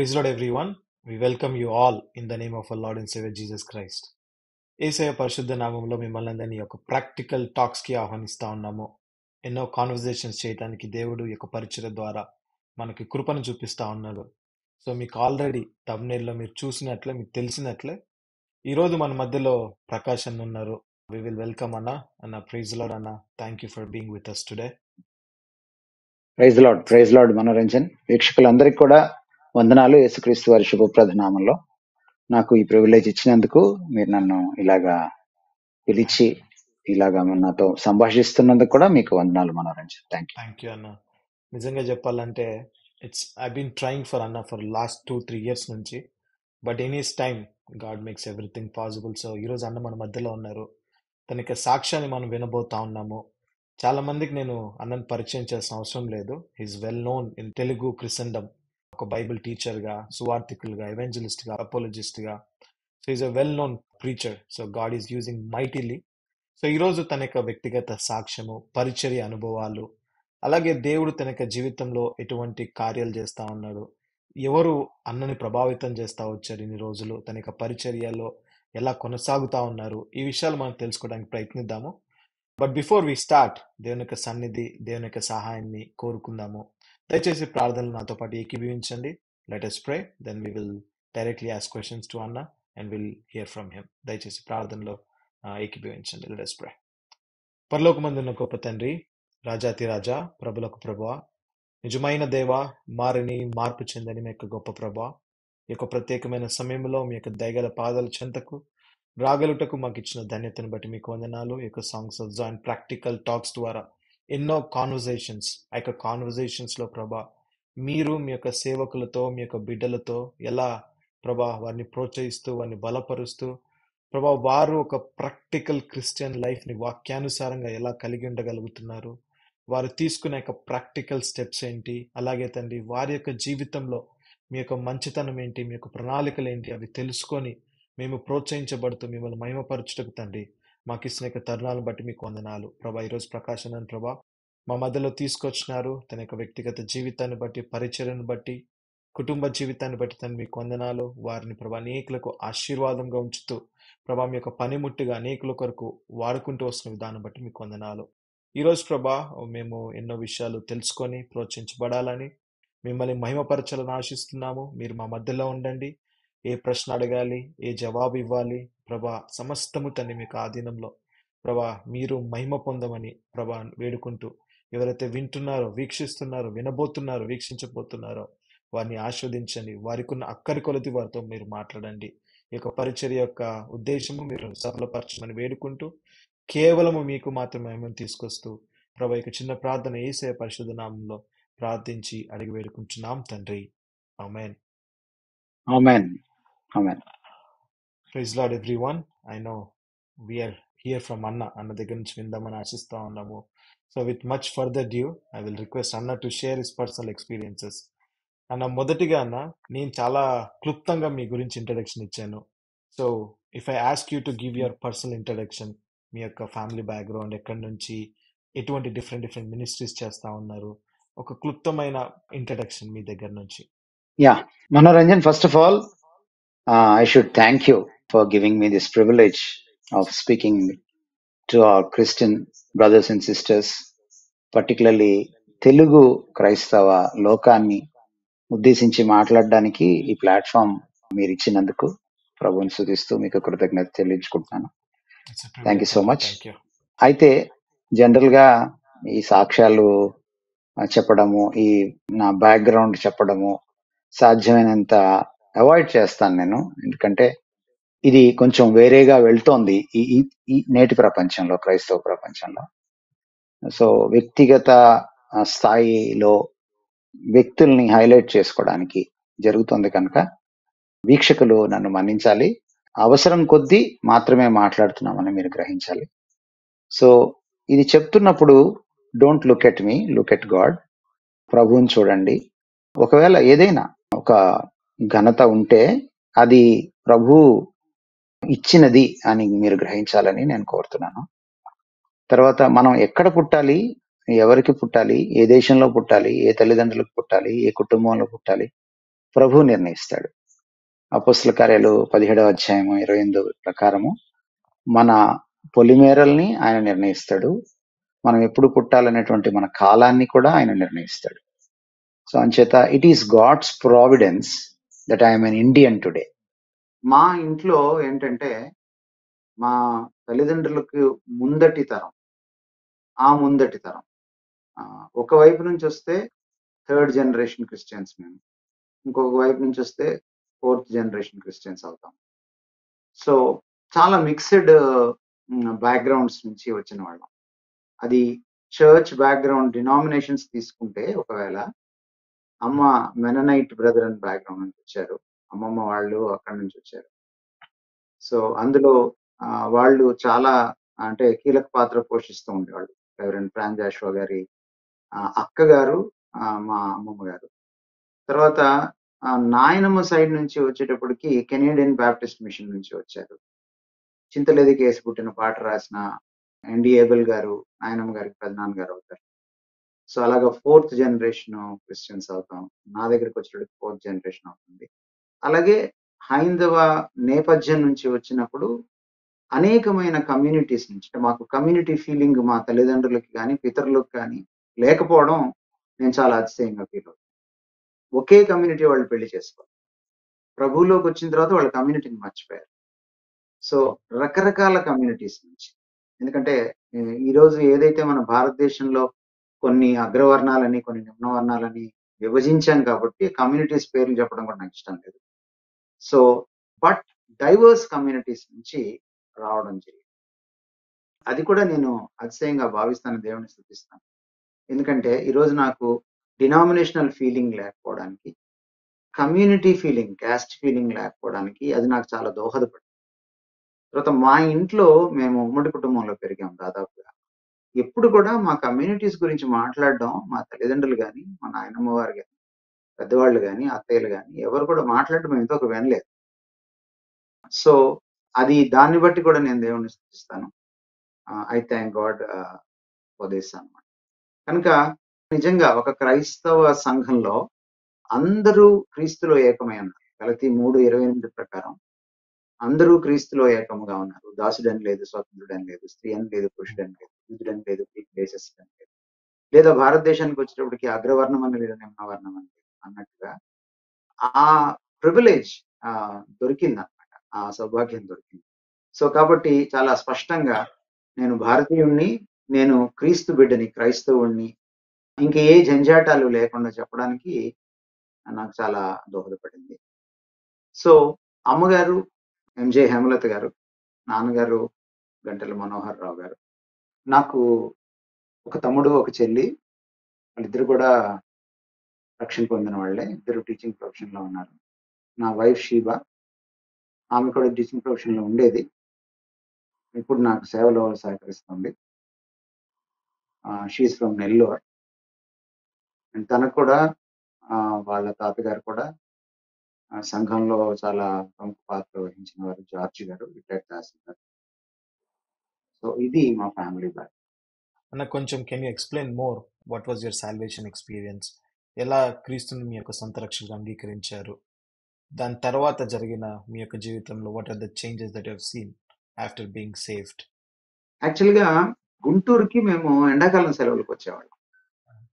Praise Lord everyone. We welcome you all in the name of our Lord and Savior Jesus Christ. యేసయ్య పరిశుద్ధ నామంలో మిమ్మల్ని అందరినీ యొక్క practical talks కి ఆహ్వానిస్తా ఉన్నాము. ఎన్నో కాన్వర్జేషన్స్ చేయడానికి దేవుడు యొక్క పరిచయ ద్వారా మనకి కృపను చూపిస్తా ఉన్నాడు. సో మీకు ఆల్రెడీ లో మీరు చూసినట్లే, మీకు తెలిసినట్లే ఈ రోజు మన మధ్యలో ప్రకాష్ అన్న ఉన్నారు. వి విల్ వెల్కమ్ అన్న ప్రైజ్ లార్డ్ అన్న. Thank you for being with us today. Praise lord Manoranjan. వీక్షకులందరికీ కూడా వందనాలు. యేసుక్రీస్తు వారి శుభప్రద నామంలో నాకు ఈ ప్రివిలేజ్ ఇచ్చినందుకు, మీరు నన్ను ఇలాగా పిలిచి ఇలాగా నాతో సంభాషిస్తున్నందుకు కూడా మీకు వందనాలు మనోరంజన్. థ్యాంక్ యూ అన్న. నిజంగా చెప్పాలంటే ఐ బీన్ ట్రైయింగ్ ఫర్ అన్న ఫర్ లాస్ట్ 2-3 years నుంచి. But in is time God makes everything possible. So ఈరోజు అన్న మన మధ్యలో ఉన్నారు. తన యొక్క సాక్ష్యాన్ని మనం వినబోతా ఉన్నాము. చాలా మందికి నేను అన్నను పరిచయం చేసిన అవసరం లేదు. He's well known in Telugu Christendom. ఒక బైబిల్ టీచర్గా, సువార్థికులుగా, ఎవెంజలిస్ట్గా, అపోలజిస్ట్గా. So is a well known preacher. So God is using mightily. So ఈరోజు తన యొక్క వ్యక్తిగత సాక్ష్యము, పరిచర్య అనుభవాలు, అలాగే దేవుడు తన యొక్క జీవితంలో ఎటువంటి కార్యాలు చేస్తా ఉన్నాడు, ఎవరు అన్నని ప్రభావితం చేస్తా వచ్చారు ఇన్ని రోజులు, తన యొక్క పరిచర్యలో ఎలా కొనసాగుతా ఉన్నారు, ఈ విషయాలు మనం తెలుసుకోవడానికి ప్రయత్నిద్దాము. బట్ బిఫోర్ వి స్టార్ట్, దేవుని యొక్క సన్నిధి, దేవుని యొక్క సహాయాన్ని కోరుకుందాము. దయచేసి ప్రార్థనలు నాతో పాటు ఏకీభవించండి. Let us pray, then we will directly ask questions to Anna and we'll hear from him. దయచేసి ప్రార్థనలో ఏకీభవించండి. Let us pray. పరలోకమందున్న గొప్ప తండ్రి, రాజాతి రాజా, ప్రభులకు ప్రభువా, నిజమైన దేవ, మారని మార్పు చెందని మీ యొక్క గొప్ప ప్రభా, ఈ యొక్క ప్రత్యేకమైన సమయంలో మీ యొక్క దయగల పాదాల చెంతకు రాగలుటకు మాకు ఇచ్చిన ధన్యతను బట్టి మీకు వందనాలు. ఈ యొక్క songs of join practical talks ద్వారా ఎన్నో కాన్వర్జేషన్స్, ఆ యొక్క కాన్వర్జేషన్స్ లో ప్రభా మీరు మీ యొక్క సేవకులతో, మీ యొక్క బిడ్డలతో ఎలా ప్రభా వారిని ప్రోత్సహిస్తూ, వారిని బలపరుస్తూ ప్రభా వారు ఒక ప్రాక్టికల్ క్రిస్టియన్ లైఫ్ ని వాక్యానుసారంగా ఎలా కలిగి ఉండగలుగుతున్నారు, వారు తీసుకునే యొక్క ప్రాక్టికల్ స్టెప్స్ ఏంటి, అలాగే తండ్రి వారి యొక్క జీవితంలో మీ యొక్క మంచితనం ఏంటి, మీ యొక్క ప్రణాళికలు ఏంటి, అవి తెలుసుకొని మేము ప్రోత్సహించబడుతూ మిమ్మల్ని మహిమపరచుటకు తండ్రి మాకు ఇచ్చిన యొక్క తరుణాలను బట్టి మీకు వందనాలు ప్రభా. ఈరోజు ప్రకాశనని ప్రభా మా మధ్యలో తీసుకొచ్చినారు. తన యొక్క వ్యక్తిగత జీవితాన్ని బట్టి, పరిచర్యను బట్టి, కుటుంబ జీవితాన్ని బట్టి తను మీకు వందనాలు. వారిని ప్రభా అనేకులకు ఆశీర్వాదంగా ఉంచుతూ ప్రభా మీ యొక్క పనిముట్టుగా అనేకుల కొరకు వాడుకుంటూ వస్తున్న విధానం బట్టి మీకు వందనాలు. ఈరోజు ప్రభా మేము ఎన్నో విషయాలు తెలుసుకొని ప్రోత్సహించబడాలని, మిమ్మల్ని మహిమపరచాలని ఆశిస్తున్నాము. మీరు మా మధ్యలో ఉండండి. ఏ ప్రశ్న అడగాలి, ఏ జవాబు ఇవ్వాలి ప్రభా, సమస్తము తండ్రి మీకు ఆధీనంలో ప్రభా మీరు మహిమ పొందమని ప్రభా వేడుకుంటూ, ఎవరైతే వింటున్నారో, వీక్షిస్తున్నారో, వినబోతున్నారో, వీక్షించబోతున్నారో వారిని ఆస్వాదించండి. వారికి ఉన్న అక్కరి కొలది వారితో మీరు మాట్లాడండి. ఈ యొక్క పరిచర్య యొక్క ఉద్దేశము మీరు సఫలపరచమని వేడుకుంటూ, కేవలము మీకు మాత్రమే మహిమను తీసుకొస్తూ ప్రభా యొక్క చిన్న ప్రార్థన యేసయ్య పరిశుద్ధ నామంలో ప్రార్థించి అడిగి వేడుకుంటున్నాం తండ్రి. ఆమేన్. ఆమేన్. ఆమేన్. Praise lord everyone. I know we're here from అన్న దగ్గర నుంచి విందామని ఆశిస్తా ఉన్నాము. So with much further due I will request అన్న to share his personal experiences. అన్న మొదటిగా అన్న, నేను చాలా క్లుప్తంగా మీ గురించి ఇంట్రడక్షన్ ఇచ్చాను. So if I ask you to give your personal introduction, మీ యొక్క ఫ్యామిలీ బ్యాక్గ్రౌండ్, ఎక్కడి నుంచి ఎటువంటి డిఫరెంట్ మినిస్ట్రీస్ చేస్తా ఉన్నారు, ఒక క్లుప్తమైన ఇంట్రడక్షన్ మీ దగ్గర నుంచి. Manoranjan, first of all I should thank you for giving me this privilege of speaking to our Christian brothers and sisters, particularly Telugu క్రైస్తవ లోకాన్ని ఉద్దేశించి మాట్లాడడానికి ఈ ప్లాట్ఫామ్ మీరు ఇచ్చినందుకు ప్రభువుని స్తుతిస్తూ మీకు కృతజ్ఞత చెల్లించుకుంటున్నాను. Thank you so much. అయితే జనరల్ గా ఈ సాక్ష్యాలు చెప్పడము, ఈ నా బ్యాక్గ్రౌండ్ చెప్పడము సాధ్యమైనంత అవాయిడ్ చేస్తాను నేను, ఎందుకంటే ఇది కొంచెం వేరేగా వెళ్తోంది ఈ నేటి ప్రపంచంలో, క్రైస్తవ ప్రపంచంలో. సో వ్యక్తిగత స్థాయిలో వ్యక్తుల్ని హైలైట్ చేసుకోవడానికి జరుగుతుంది కనుక వీక్షకులు నన్ను మన్నించాలి. అవసరం కొద్దీ మాత్రమే మాట్లాడుతున్నామని మీరు గ్రహించాలి. సో ఇది చెప్తున్నప్పుడు don't look at me, look at God. ప్రభువుని చూడండి. ఒకవేళ ఏదైనా ఒక ఘనత ఉంటే అది ప్రభు ఇచ్చినది అని మీరు గ్రహించాలని నేను కోరుతున్నాను. తర్వాత మనం ఎక్కడ పుట్టాలి, ఎవరికి పుట్టాలి, ఏ దేశంలో పుట్టాలి, ఏ తల్లిదండ్రులకు పుట్టాలి, ఏ కుటుంబంలో పుట్టాలి, ప్రభు నిర్ణయిస్తాడు. అపోస్తల కార్యాలు 17వ అధ్యాయము 28 ప్రకారము మన పొలిమేరల్ని ఆయన నిర్ణయిస్తాడు. మనం ఎప్పుడు పుట్టాలనేటువంటి మన కాలాన్ని కూడా ఆయన నిర్ణయిస్తాడు. సో అంచేత it is God's providence that I'm an Indian today. మా ఇంట్లో ఏంటంటే మా తల్లిదండ్రులకు ముందటి తరం ఒకవైపు నుంచి వస్తే థర్డ్ జనరేషన్ క్రిస్టియన్స్ మేము, ఇంకొక వైపు నుంచి వస్తే ఫోర్త్ జనరేషన్ క్రిస్టియన్స్ అవుతాం. సో చాలా మిక్స్డ్ బ్యాక్గ్రౌండ్స్ నుంచి వచ్చిన వాళ్ళం. అది చర్చ్ బ్యాక్గ్రౌండ్ డినామినేషన్స్ తీసుకుంటే, ఒకవేళ అమ్మ మెననైట్ బ్రదరన్ బ్యాక్గ్రౌండ్ నుంచి వచ్చారు, అమ్మమ్మ వాళ్ళు అక్కడి నుంచి వచ్చారు. సో అందులో వాళ్ళు చాలా అంటే కీలక పాత్ర పోషిస్తూ ఉండేవాళ్ళు. రెవరెండ్ ఫ్రాన్ జాషువా గారి అక్కగారు మా అమ్మమ్మ గారు. తర్వాత నాయనమ్మ సైడ్ నుంచి వచ్చేటప్పటికి కెనేడియన్ బ్యాప్టిస్ట్ మిషన్ నుంచి వచ్చారు. చింతలేదికి వేసి పుట్టిన పాట రాసిన ఎన్డి ఏబెల్ గారు నాయనమ్మ గారికి పెదనాన్న గారు అవుతారు. సో అలాగా ఫోర్త్ జనరేషన్ క్రిస్టియన్స్ అవుతాం. నా దగ్గరికి వచ్చేటప్పటికి ఫోర్త్ జనరేషన్ అవుతుంది. అలాగే హైందవ నేపథ్యం నుంచి వచ్చినప్పుడు అనేకమైన కమ్యూనిటీస్ నుంచి, మాకు కమ్యూనిటీ ఫీలింగ్ మా తల్లిదండ్రులకి కానీ పితరులకు కానీ లేకపోవడం నేను చాలా అతిశయంగా ఫీల్ అవుతాను. ఒకే కమ్యూనిటీ వాళ్ళు పెళ్లి చేసుకోవాలి. ప్రభువులోకి వచ్చిన తర్వాత వాళ్ళ కమ్యూనిటీని మర్చిపోయారు. సో రకరకాల కమ్యూనిటీస్ నుంచి, ఎందుకంటే ఈరోజు ఏదైతే మన భారతదేశంలో కొన్ని అగ్రవర్ణాలని కొన్ని నిమ్నవర్ణాలని విభజించాం కాబట్టి కమ్యూనిటీస్ పేర్లు చెప్పడం కూడా నాకు ఇష్టం లేదు. సో బట్ డైవర్స్ కమ్యూనిటీస్ నుంచి రావడం జరిగింది. అది కూడా నేను అతిశయంగా భావిస్తాను, దేవుని స్తుతిస్తాను. ఎందుకంటే ఈరోజు నాకు డినామినేషనల్ ఫీలింగ్ లేకపోవడానికి, కమ్యూనిటీ ఫీలింగ్, క్యాస్ట్ ఫీలింగ్ లేకపోవడానికి అది నాకు చాలా దోహదపడింది. తర్వాత మా ఇంట్లో మేము ఉమ్మడి కుటుంబంలో పెరిగాం దాదాపుగా. ఎప్పుడు కూడా మా కమ్యూనిటీస్ గురించి మాట్లాడడం మా తల్లిదండ్రులు కానీ, మా నాయనమ్మ వారు కానీ, పెద్దవాళ్ళు కానీ, అత్తయ్యలు కానీ ఎవరు కూడా మాట్లాడడం మేము ఇంతవరకు వినలేదు. సో అది దాన్ని బట్టి కూడా నేను దేవుణ్ణి స్తుతిస్తాను. I thank God for this అన్నమాట. కనుక నిజంగా ఒక క్రైస్తవ సంఘంలో అందరూ క్రీస్తులో ఏకమై ఉన్నారు. గలతీ 3:28 ప్రకారం అందరూ క్రీస్తులో ఏకముగా ఉన్నారు. దాసుడని లేదు, స్వతంత్రుడని లేదు, స్త్రీ అని లేదు, పురుషుడని లేదు, యూదుడని లేదు, గ్రీక్ దేశస్థుడని లేదు, లేదా భారతదేశానికి వచ్చేటప్పటికి అగ్రవర్ణం అని లేదు, నిమ్నవర్ణం అని లేదు అన్నట్టుగా ఆ ప్రివిలేజ్ దొరికింది అనమాట, ఆ సౌభాగ్యం దొరికింది. సో కాబట్టి చాలా స్పష్టంగా నేను భారతీయుణ్ణి, నేను క్రీస్తు బిడ్డని, క్రైస్తవుణ్ణి, ఇంక ఏ జంజాటాలు లేకుండా చెప్పడానికి నాకు చాలా దోహదపడింది. సో అమ్మగారు ఎంజే హేమలత గారు, నాన్నగారు గంటెల మనోహర్ రావు గారు, నాకు ఒక తమ్ముడు ఒక చెల్లి, వాళ్ళిద్దరు కూడా రక్షణ పొందిన వాళ్ళే, ఇద్దరు టీచింగ్ ప్రొఫెషన్ లో ఉన్నారు. నా వైఫ్ షీబా, ఆమె కూడా టీచింగ్ ప్రొఫెషన్ లో ఉండేది, ఇప్పుడు నాకు సేవలో సహకరిస్తుంది. She's from Nellore. అండ్ తనకు కూడా వాళ్ళ తాతగారు కూడా సంఘంలో చాలా ప్రముఖ పాత్ర వహించిన వారు, జార్జి గారు, రిటైర్డ్ తహసీల్దార్. సో ఇది మా ఫ్యామిలీ బ్యాక్. అన్న కొంచెం can you explain more what was your salvation experience? ఎలా క్రీస్తుని మీ యొక్క సొంత రక్షకుగా అంగీకరించారు? దాని తర్వాత జరిగిన మీ యొక్క జీవితంలో what are the changes that you have seen after being saved? యాక్చువల్గా గుంటూరుకి మేము ఎండాకాలం సెలవులకు వచ్చేవాళ్ళం.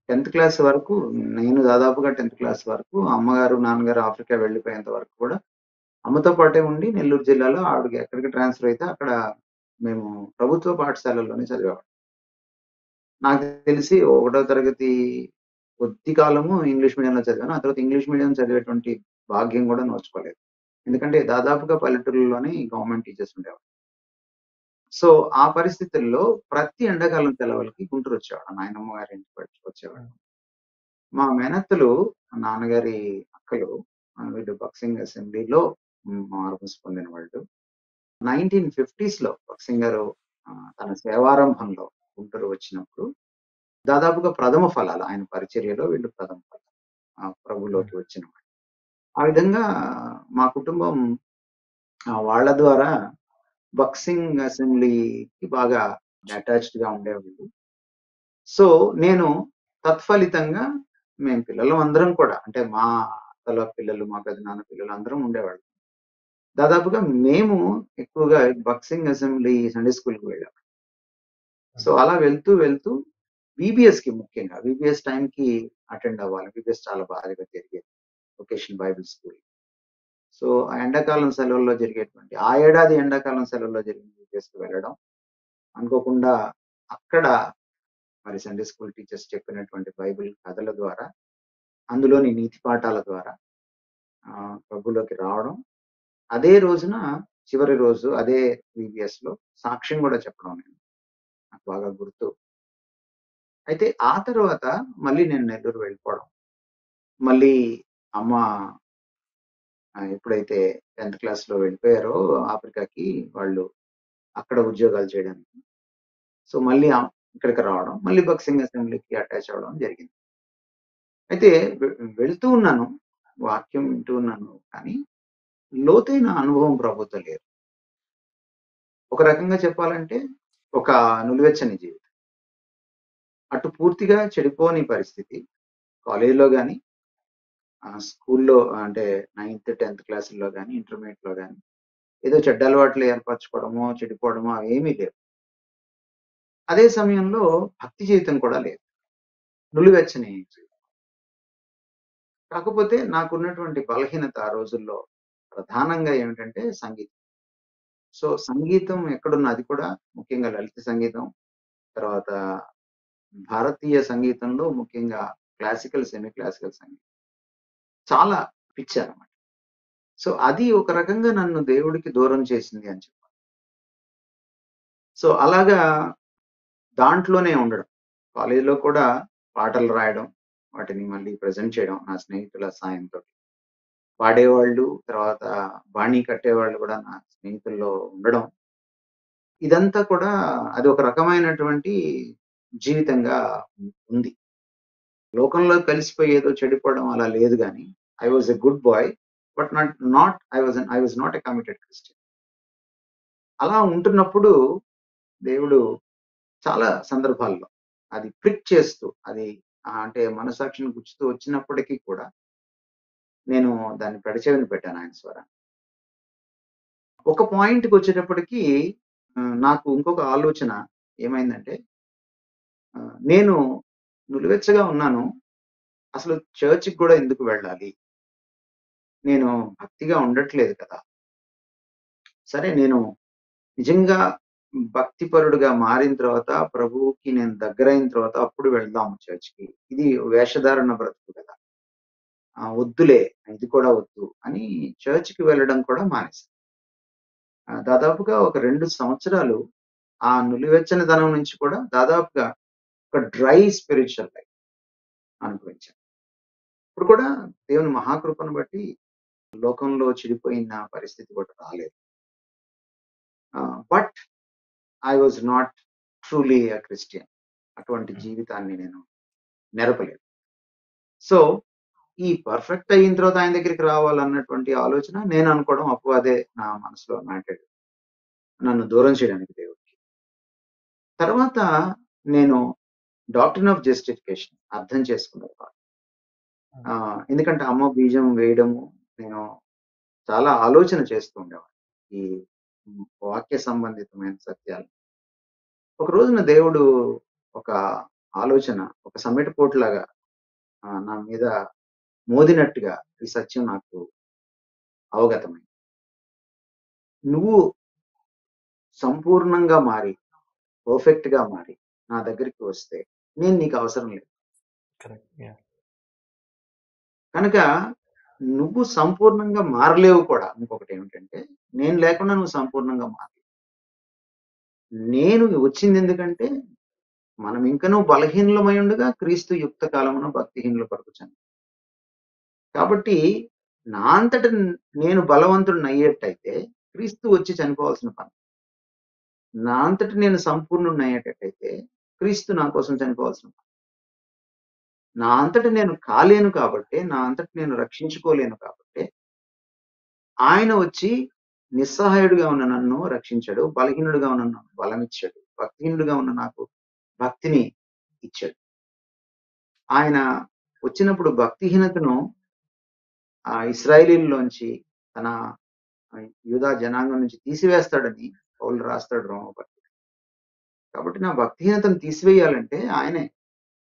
10th క్లాస్ వరకు, నేను దాదాపుగా 10th క్లాస్ వరకు, అమ్మగారు నాన్నగారు ఆఫ్రికా వెళ్ళిపోయేంత వరకు కూడా అమ్మతో పాటే ఉండి నెల్లూరు జిల్లాలో ఆవిడకి ఎక్కడికి ట్రాన్స్ఫర్ అయితే అక్కడ మేము ప్రభుత్వ పాఠశాలలోనే చదివేవాళ్ళం. నాకు తెలిసి 1వ తరగతి కొద్ది కాలము ఇంగ్లీష్ మీడియంలో చదివాను. ఆ తర్వాత ఇంగ్లీష్ మీడియం చదివేటువంటి భాగ్యం కూడా నోచుకోలేదు, ఎందుకంటే దాదాపుగా పల్లెటూరులోనే గవర్నమెంట్ టీచర్స్ ఉండేవారు. సో ఆ పరిస్థితుల్లో ప్రతి ఎండాకాలం సెలవులకి గుంటూరు వచ్చేవాడు, నాయనమ్మ గారి ఇంటికి వచ్చేవాడు. మా మేనత్తలు, నాన్నగారి అక్కలు, వీళ్ళు బాక్సింగ్ అసెంబ్లీలో మార్పుస్ పొందిన వాళ్ళు. 1950s లో బాక్సింగ్ గారు తన సేవారంభంలో గుంటూరు వచ్చినప్పుడు దాదాపుగా ప్రథమ ఫలాలు ఆయన పరిచర్యలో వీళ్ళు ప్రథమ ఫలాలు ప్రభులోకి వచ్చిన వాళ్ళు. ఆ విధంగా మా కుటుంబం వాళ్ళ ద్వారా బాక్సింగ్ అసెంబ్లీకి బాగా అటాచ్డ్ గా ఉండేవాళ్ళు. సో నేను తత్ఫలితంగా మేము పిల్లలు అందరం కూడా, అంటే మా భర్తల పిల్లలు, మా పెదనాన్న పిల్లలు అందరం ఉండేవాళ్ళం. దాదాపుగా మేము ఎక్కువగా బక్సింగ్ అసెంబ్లీ సండే స్కూల్‌కి వెళ్ళాం. సో, అలా వెళ్తూ, వెళ్తూ వీబీఎస్‌కి ముఖ్యంగా వీబీఎస్ టైంకి అటెండ్ అవ్వాలి. వీబీఎస్ చాలా బాగా జరిగేది. Vocational Bible school. సో, ఆ ఎండాకాలం సెలవుల్లో జరిగేటువంటి ఆ ఏడాది ఎండాకాలం సెలవుల్లో జరిగిన వీబీఎస్‌కి వెళ్ళడం. అనుకోకుండా అక్కడ మరి సండే స్కూల్ టీచర్స్ చెప్పినటువంటి బైబిల్ కథల ద్వారా, అందులోని నీతి పాఠాల ద్వారా ప్రభువులోకి రావడం. అదే రోజున చివరి రోజు అదే వీబీఎస్‌లో సాక్ష్యం గూడా చెప్పడం నేను. నాకు బాగా గుర్తు. అయితే ఆ తర్వాత మళ్ళీ నేను నెల్లూరు వెళ్ళిపోవడం. మళ్ళీ అమ్మ ఎప్పుడైతే 10థ్ క్లాస్‌లో వెళ్ళిపోయారో ఆఫ్రికాకి వాళ్ళు అక్కడ ఉద్యోగాలు చేయడానికి. సో, మళ్ళీ ఇక్కడికి రావడం. మళ్ళీ బక్సింగ్ అసెంబ్లీకి అటాచ్ అవ్వడం జరిగింది. అయితే వె వెళ్తూ ఉన్నాను. వాక్యం వింటూ ఉన్నాను. కానీ లోతైన అనుభవం ప్రభుతో లేదు. ఒక రకంగా చెప్పాలంటే ఒక నులివెచ్చని జీవితం. అటు పూర్తిగా చెడిపోని పరిస్థితి. కాలేజీలో గాని, స్కూల్లో అంటే 9థ్, 10థ్ క్లాసుల్లో గాని, ఇంటర్మీడియేట్‌లో గాని ఏదో చెడ్డ అలవాట్లు ఏర్పరచుకోవడమో, చెడిపోవడమో అవేమీ లేవు. అదే సమయంలో భక్తి జీవితం కూడా లేదు. నులివెచ్చని జీవితం. కాకపోతే నాకున్నటువంటి బలహీనత ఆ రోజుల్లో ప్రధానంగా ఏమిటంటే సంగీతం. సో, సంగీతం ఎక్కడున్నా అది కూడా ముఖ్యంగా లలిత సంగీతం, తర్వాత భారతీయ సంగీతంలో ముఖ్యంగా క్లాసికల్, సెమీ క్లాసికల్ సంగీతం. చాలా పిచ్చనమాట. సో, అది ఒక రకంగా నన్ను దేవుడికి దూరం చేసింది అని చెప్పాలి. సో, అలాగా దాంట్లోనే ఉండడం. కాలేజీలో కూడా పాటలు రాయడం, వాటిని మళ్ళీ ప్రెజెంట్ చేయడం నా స్నేహితుల సాయంతో. పాడేవాళ్ళు, తర్వాత బాణీ కట్టేవాళ్ళు కూడా నా స్నేహితుల్లో ఉండడం. ఇదంతా కూడా అది ఒక రకమైనటువంటి జీవితంగా ఉంది. లోకంలో కలిసిపోయి ఏదో చెడిపోవడం అలా లేదు గానీ, I was a good boy. But I was not a committed Christian. అలా ఉంటున్నప్పుడు దేవుడు చాలా సందర్భాల్లో అది ప్రిక్ చేస్తూ అది అంటే మనసాక్షిని గుచ్చుతూ వచ్చినప్పటికీ కూడా నేను దాన్ని పెడచెవిన పెట్టాను ఆయన స్వరాన్ని. ఒక పాయింట్‌కొచ్చేటప్పటికి నాకు ఇంకొక ఆలోచన ఏమైందంటే నేను నులివెచ్చగా ఉన్నాను. అసలు చర్చ్‌కి గూడా ఎందుకు వెళ్ళాలి? నేను భక్తిగా ఉండట్లేదు కదా! సరే నేను నిజంగా భక్తిపరుడుగా మారిన తర్వాత, ప్రభువుకి నేను దగ్గరైన తర్వాత అప్పుడు వెళ్దాం చర్చ్‌కి. ఇది వేషధారణ బ్రతుకు కదా! వద్దులే ఇది కూడా వద్దు అని చర్చ్‌కి వెళ్ళడం కూడా మానేశాను. దాదాపుగా ఒక 2 సంవత్సరాలు ఆ నులివెచ్చనిదనం నుంచి కూడా దాదాపుగా ఒక డ్రై స్పిరిచ్యువల్ లైఫ్ అనుభవించాను. ఇప్పుడు కూడా దేవుని మహాకృపను బట్టి లోకంలో చెడిపోయిన పరిస్థితి కూడా రాలేదు. But I was not truly a Christian. అటువంటి జీవితాన్ని నేను నెరపలేదు. సో, ఈ పర్ఫెక్ట్ అయిన తర్వాత ఆయన దగ్గరికి రావాలన్నటువంటి ఆలోచన నేను అనుకోవడం అపవాదే నా మనసులో నాటాడు. నన్ను దూరం చేయడానికి దేవుడికి. తర్వాత నేను డాక్ట్రిన్ ఆఫ్ జస్టిఫికేషన్ అర్థం చేసుకునేవాడిని. ఎందుకంటే అమ్మ బీజం వేయడము నేను చాలా ఆలోచన చేస్తూ ఉండేవాడిని. ఈ వాక్య సంబంధితమైన సత్యాలు. ఒక రోజున దేవుడు ఒక ఆలోచన, ఒక సమ్మెటపోటులాగా నా మీద మోదినట్టుగా ఈ సత్యం నాకు అవగతమైంది. నువ్వు సంపూర్ణంగా మారి, పర్ఫెక్ట్‌గా మారి నా దగ్గరికి వస్తే నేను నీకు అవసరం లేదు. కరెక్ట్. యాహ్! కనుక నువ్వు సంపూర్ణంగా మారలేవు కూడా. ఇంకొకటేమిటంటే నేను లేకుండా నువ్వు సంపూర్ణంగా మారలేవు. నేను వచ్చిందెందుకంటే మనం ఇంకనూ బలహీనులమై ఉండగా క్రీస్తు యుక్త కాలమున భక్తిహీనుల పరకుచను. కాబట్టి నా అంతట నేను బలవంతుడినయ్యేట్టయితే క్రీస్తు వచ్చి చనిపోవాల్సిన పని. నా అంతట నేను సంపూర్ణుడినయ్యేటట్టయితే క్రీస్తు నా కోసం చనిపోవాల్సిన పని. నా అంతట నేను కాలేను కాబట్టే, నా అంతట నేను రక్షించుకోలేను కాబట్టే, ఆయన వచ్చి నిస్సహాయుడిగా ఉన్న నన్ను రక్షించాడు. బలహీనుడిగా ఉన్న నన్ను బలమిచ్చాడు. భక్తిహీనుడిగా ఉన్న నాకు భక్తిని ఇచ్చాడు. ఆయన వచ్చినప్పుడు భక్తిహీనతను ఆ ఇశ్రాయేలీయుల్లోంచి తన యూదా జనాంగం నుంచి తీసివేస్తాడని పౌలు రాస్తాడు రోమపత్రిక. కాబట్టి నా భక్తిహీనతను తీసివేయాలంటే ఆయనే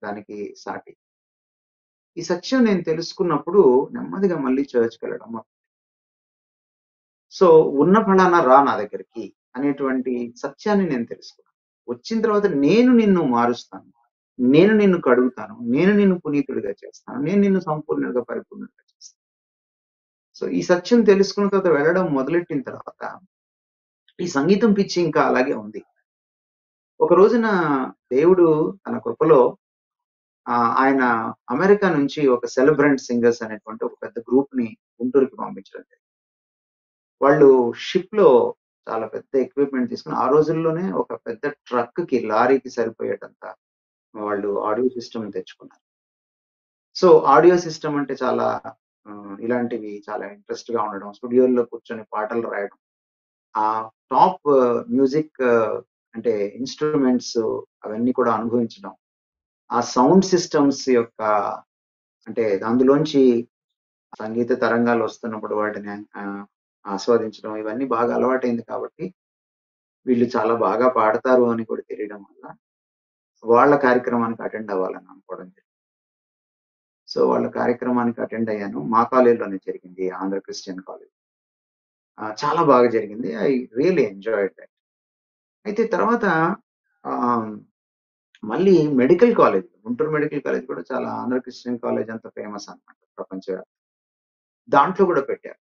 దానికి సాటి. ఈ సత్యం నేను తెలుసుకున్నప్పుడు నెమ్మదిగా మళ్ళీ చర్చ్‌కి వెళ్ళడం సో ఉన్న ఫలానా రా నా దగ్గరికి అనేటువంటి సత్యాన్ని నేను తెలుసుకున్నాను. వచ్చిన తర్వాత నేను నిన్ను మారుస్తాను. నేను నిన్ను కడుగుతాను. నేను నిన్ను పునీతుడిగా చేస్తాను. నేను నిన్ను సంపూర్ణంగా పరిపూర్ణుడిగా చేస్తాను. సో ఈ సత్యం తెలుసుకున్న తర్వాత వెళ్ళడం మొదలెట్టిన తర్వాత ఈ సంగీతం పిచ్చి ఇంకా అలాగే ఉంది. ఒక రోజున దేవుడు తన కృపలో ఆయన అమెరికా నుంచి ఒక సెలబ్రెంట్ సింగర్స్ అనేటువంటి ఒక పెద్ద గ్రూప్‌ని గుంటూరుకి పంపించడం జరిగింది. వాళ్ళు షిప్‌లో చాలా పెద్ద ఎక్విప్‌మెంట్ తీసుకొని ఆ రోజుల్లోనే ఒక పెద్ద ట్రక్‌కి, లారీకి సరిపోయేటంత వాళ్ళు ఆడియో సిస్టమ్ తెచ్చుకున్నారు. సో, ఆడియో సిస్టమ్ అంటే చాలా ఇలాంటివి చాలా ఇంట్రెస్ట్‌గా ఉండడం, స్టూడియోల్లో కూర్చొని పాటలు రాయడం. ఆ టాప్ మ్యూజిక్ అంటే ఇన్‌స్ట్రుమెంట్స్ అవన్నీ కూడా అనుభవించడం. ఆ సౌండ్ సిస్టమ్స్ యొక్క అంటే అందులోంచి సంగీత తరంగాలు వస్తున్నప్పుడు వాటిని ఆస్వాదించడం ఇవన్నీ బాగా అలవాటైంది కాబట్టి, వీళ్ళు చాలా బాగా పాడతారు అని కూడా తెలియడం వల్ల, వాళ్ళ కార్యక్రమానికి అటెండ్ అవ్వాలని అనుకోవడం జరిగింది. సో, వాళ్ళ కార్యక్రమానికి అటెండ్ అయ్యాను. మా కాలేజ్‌లోనే జరిగింది. Andhra Christian college. చాలా బాగా జరిగింది. I really enjoyed that. అయితే తర్వాత ఆహ్, మళ్ళీ medical college, Guntur medical college కూడా చాలా ఆంధ్ర క్రిస్టియన్ కాలేజ్ అంత ఫేమస్ అన్నమాట ప్రపంచవ్యాప్తంగా. దాంట్లో కూడా పెట్టారు.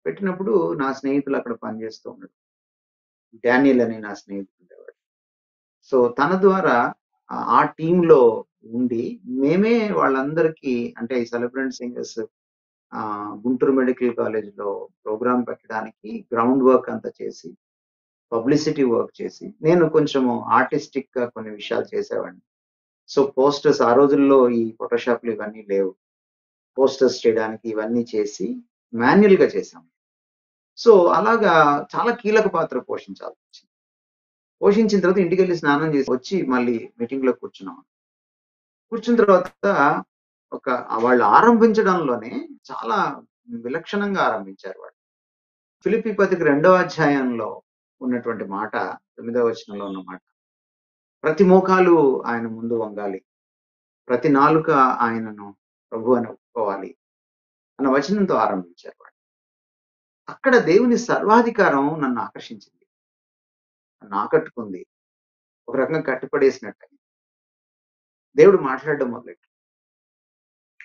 పెట్టినప్పుడు నా స్నేహితులు అక్కడ పనిచేస్తూ ఉన్నారు. డానియల్ అని నా స్నేహితుడు ఉండేవాడు. సో, తన ద్వారా ఆ టీమ్‌లో ఉండి మేమే వాళ్ళందరికీ అంటే ఈ సెలబ్రెంట్ సింగర్స్ గుంటూరు మెడికల్ కాలేజ్‌లో ప్రోగ్రామ్ పెట్టడానికి గ్రౌండ్ వర్క్ అంతా చేసి, పబ్లిసిటీ వర్క్ చేసి, నేను కొంచెము ఆర్టిస్టిక్‌గా కొన్ని విషయాలు చేసేవాడిని. సో, పోస్టర్స్ ఆ రోజుల్లో ఈ ఫోటోషాప్‌లు ఇవన్నీ లేవు. పోస్టర్స్ చేయడానికి ఇవన్నీ చేసి మాన్యుయల్‌గా చేశాం. సో, అలాగా చాలా కీలక పాత్ర పోషించాల్సొచ్చింది. పోషించిన తర్వాత ఇంటికెళ్ళి స్నానం చేసి వచ్చి మళ్ళీ మీటింగ్‌లో కూర్చున్నాం. కూర్చున్న తర్వాత ఒక వాళ్ళు ఆరంభించడంలోనే చాలా విలక్షణంగా ఆరంభించారు వాళ్ళు. ఫిలిప్పీ పత్రిక 2వ అధ్యాయంలో ఉన్నటువంటి మాట 9వ వచనంలో ఉన్న మాట. ప్రతి మోకాలు ఆయన ముందు వంగాలి. ప్రతి నాలుక ఆయనను ప్రభు అని ఒప్పుకోవాలి అన్న వచనంతో ఆరంభించారు వాళ్ళు. అక్కడ దేవుని సర్వాధికారం నన్ను ఆకర్షించింది. నన్ను ఆకట్టుకుంది. ఒక రకంగా కట్టిపడేసినట్టయింది. దేవుడు మాట్లాడడం మొదలెట్టాడు.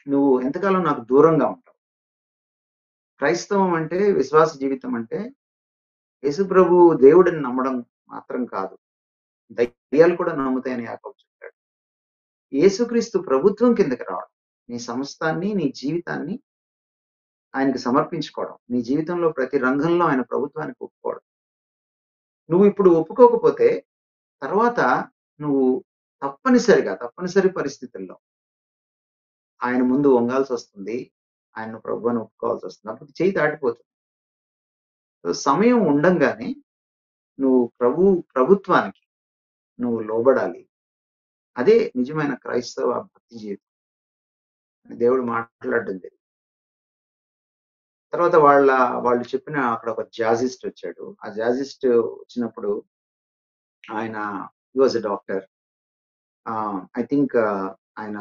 నువ్వు ఎంతకాలం నాకు దూరంగా ఉంటావు. క్రైస్తవం అంటే విశ్వాస జీవితం అంటే యేసుప్రభు దేవుడిని నమ్మడం మాత్రం కాదు. దయ్యాలు కూడా నమ్ముతాయని యాకోబు చెప్పాడు. యేసుక్రీస్తు ప్రభుత్వం కిందకి రావడం. నీ సమస్తాన్ని, నీ జీవితాన్ని ఆయనకి సమర్పించుకోవడం. నీ జీవితంలో ప్రతి రంగంలో ఆయన ప్రభుత్వానికి ఒప్పుకోవడం. నువ్వు ఇప్పుడు ఒప్పుకోకపోతే తర్వాత నువ్వు తప్పనిసరి పరిస్థితుల్లో ఆయన ముందు వంగాల్సొస్తుంది. ఆయన్ను ప్రభు అని ఒప్పుకోవాల్సొస్తుంది. అప్పుడు చెయ్యి దాటిపోతుంది. సో, సమయం ఉండంగానే నువ్వు ప్రభుత్వానికి నువ్వు లోబడాలి. అదే నిజమైన క్రైస్తవ భక్తి జీవితం. అని దేవుడు మాట్లాడడం జరిగింది. తర్వాత వాళ్ళు చెప్పిన అక్కడ ఒక జాజిస్ట్ వచ్చాడు. ఆ జాజిస్ట్ వచ్చినప్పుడు ఆయన he was a doctor. I think ఆయన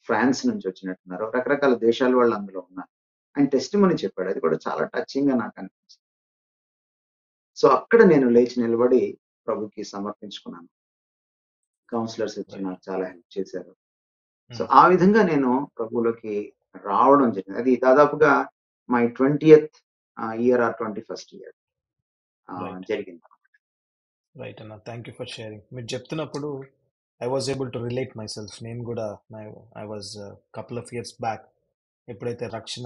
ఫ్రాన్స్ నుంచి వచ్చినట్టున్నారు. రకరకాల దేశాల వాళ్ళు అందులో ఉన్నారు. ఆయన టెస్టిమనీ చెప్పాడు. అది కూడా చాలా టచింగ్‌గా నాకనిపించింది. సో, అక్కడ నేను లేచి నిలబడి ప్రభుకి సమర్పించుకున్నాను. కౌన్సిలర్స్ వచ్చి రైట్. నాకు చాలా హెల్ప్ చేశారు. సో, హ్మ్. ఆ విధంగా నేను ప్రభువులోకి రావడం జరిగింది. అది దాదాపుగా మై 20థ్ year or 21st year right. జరిగింది. రైట్ అన్న. Thank you for sharing. మీరు చెప్తున్నప్పుడు I was able to relate myself. నేను కూడా I was couple of years back ఎప్పుడైతే రక్షణ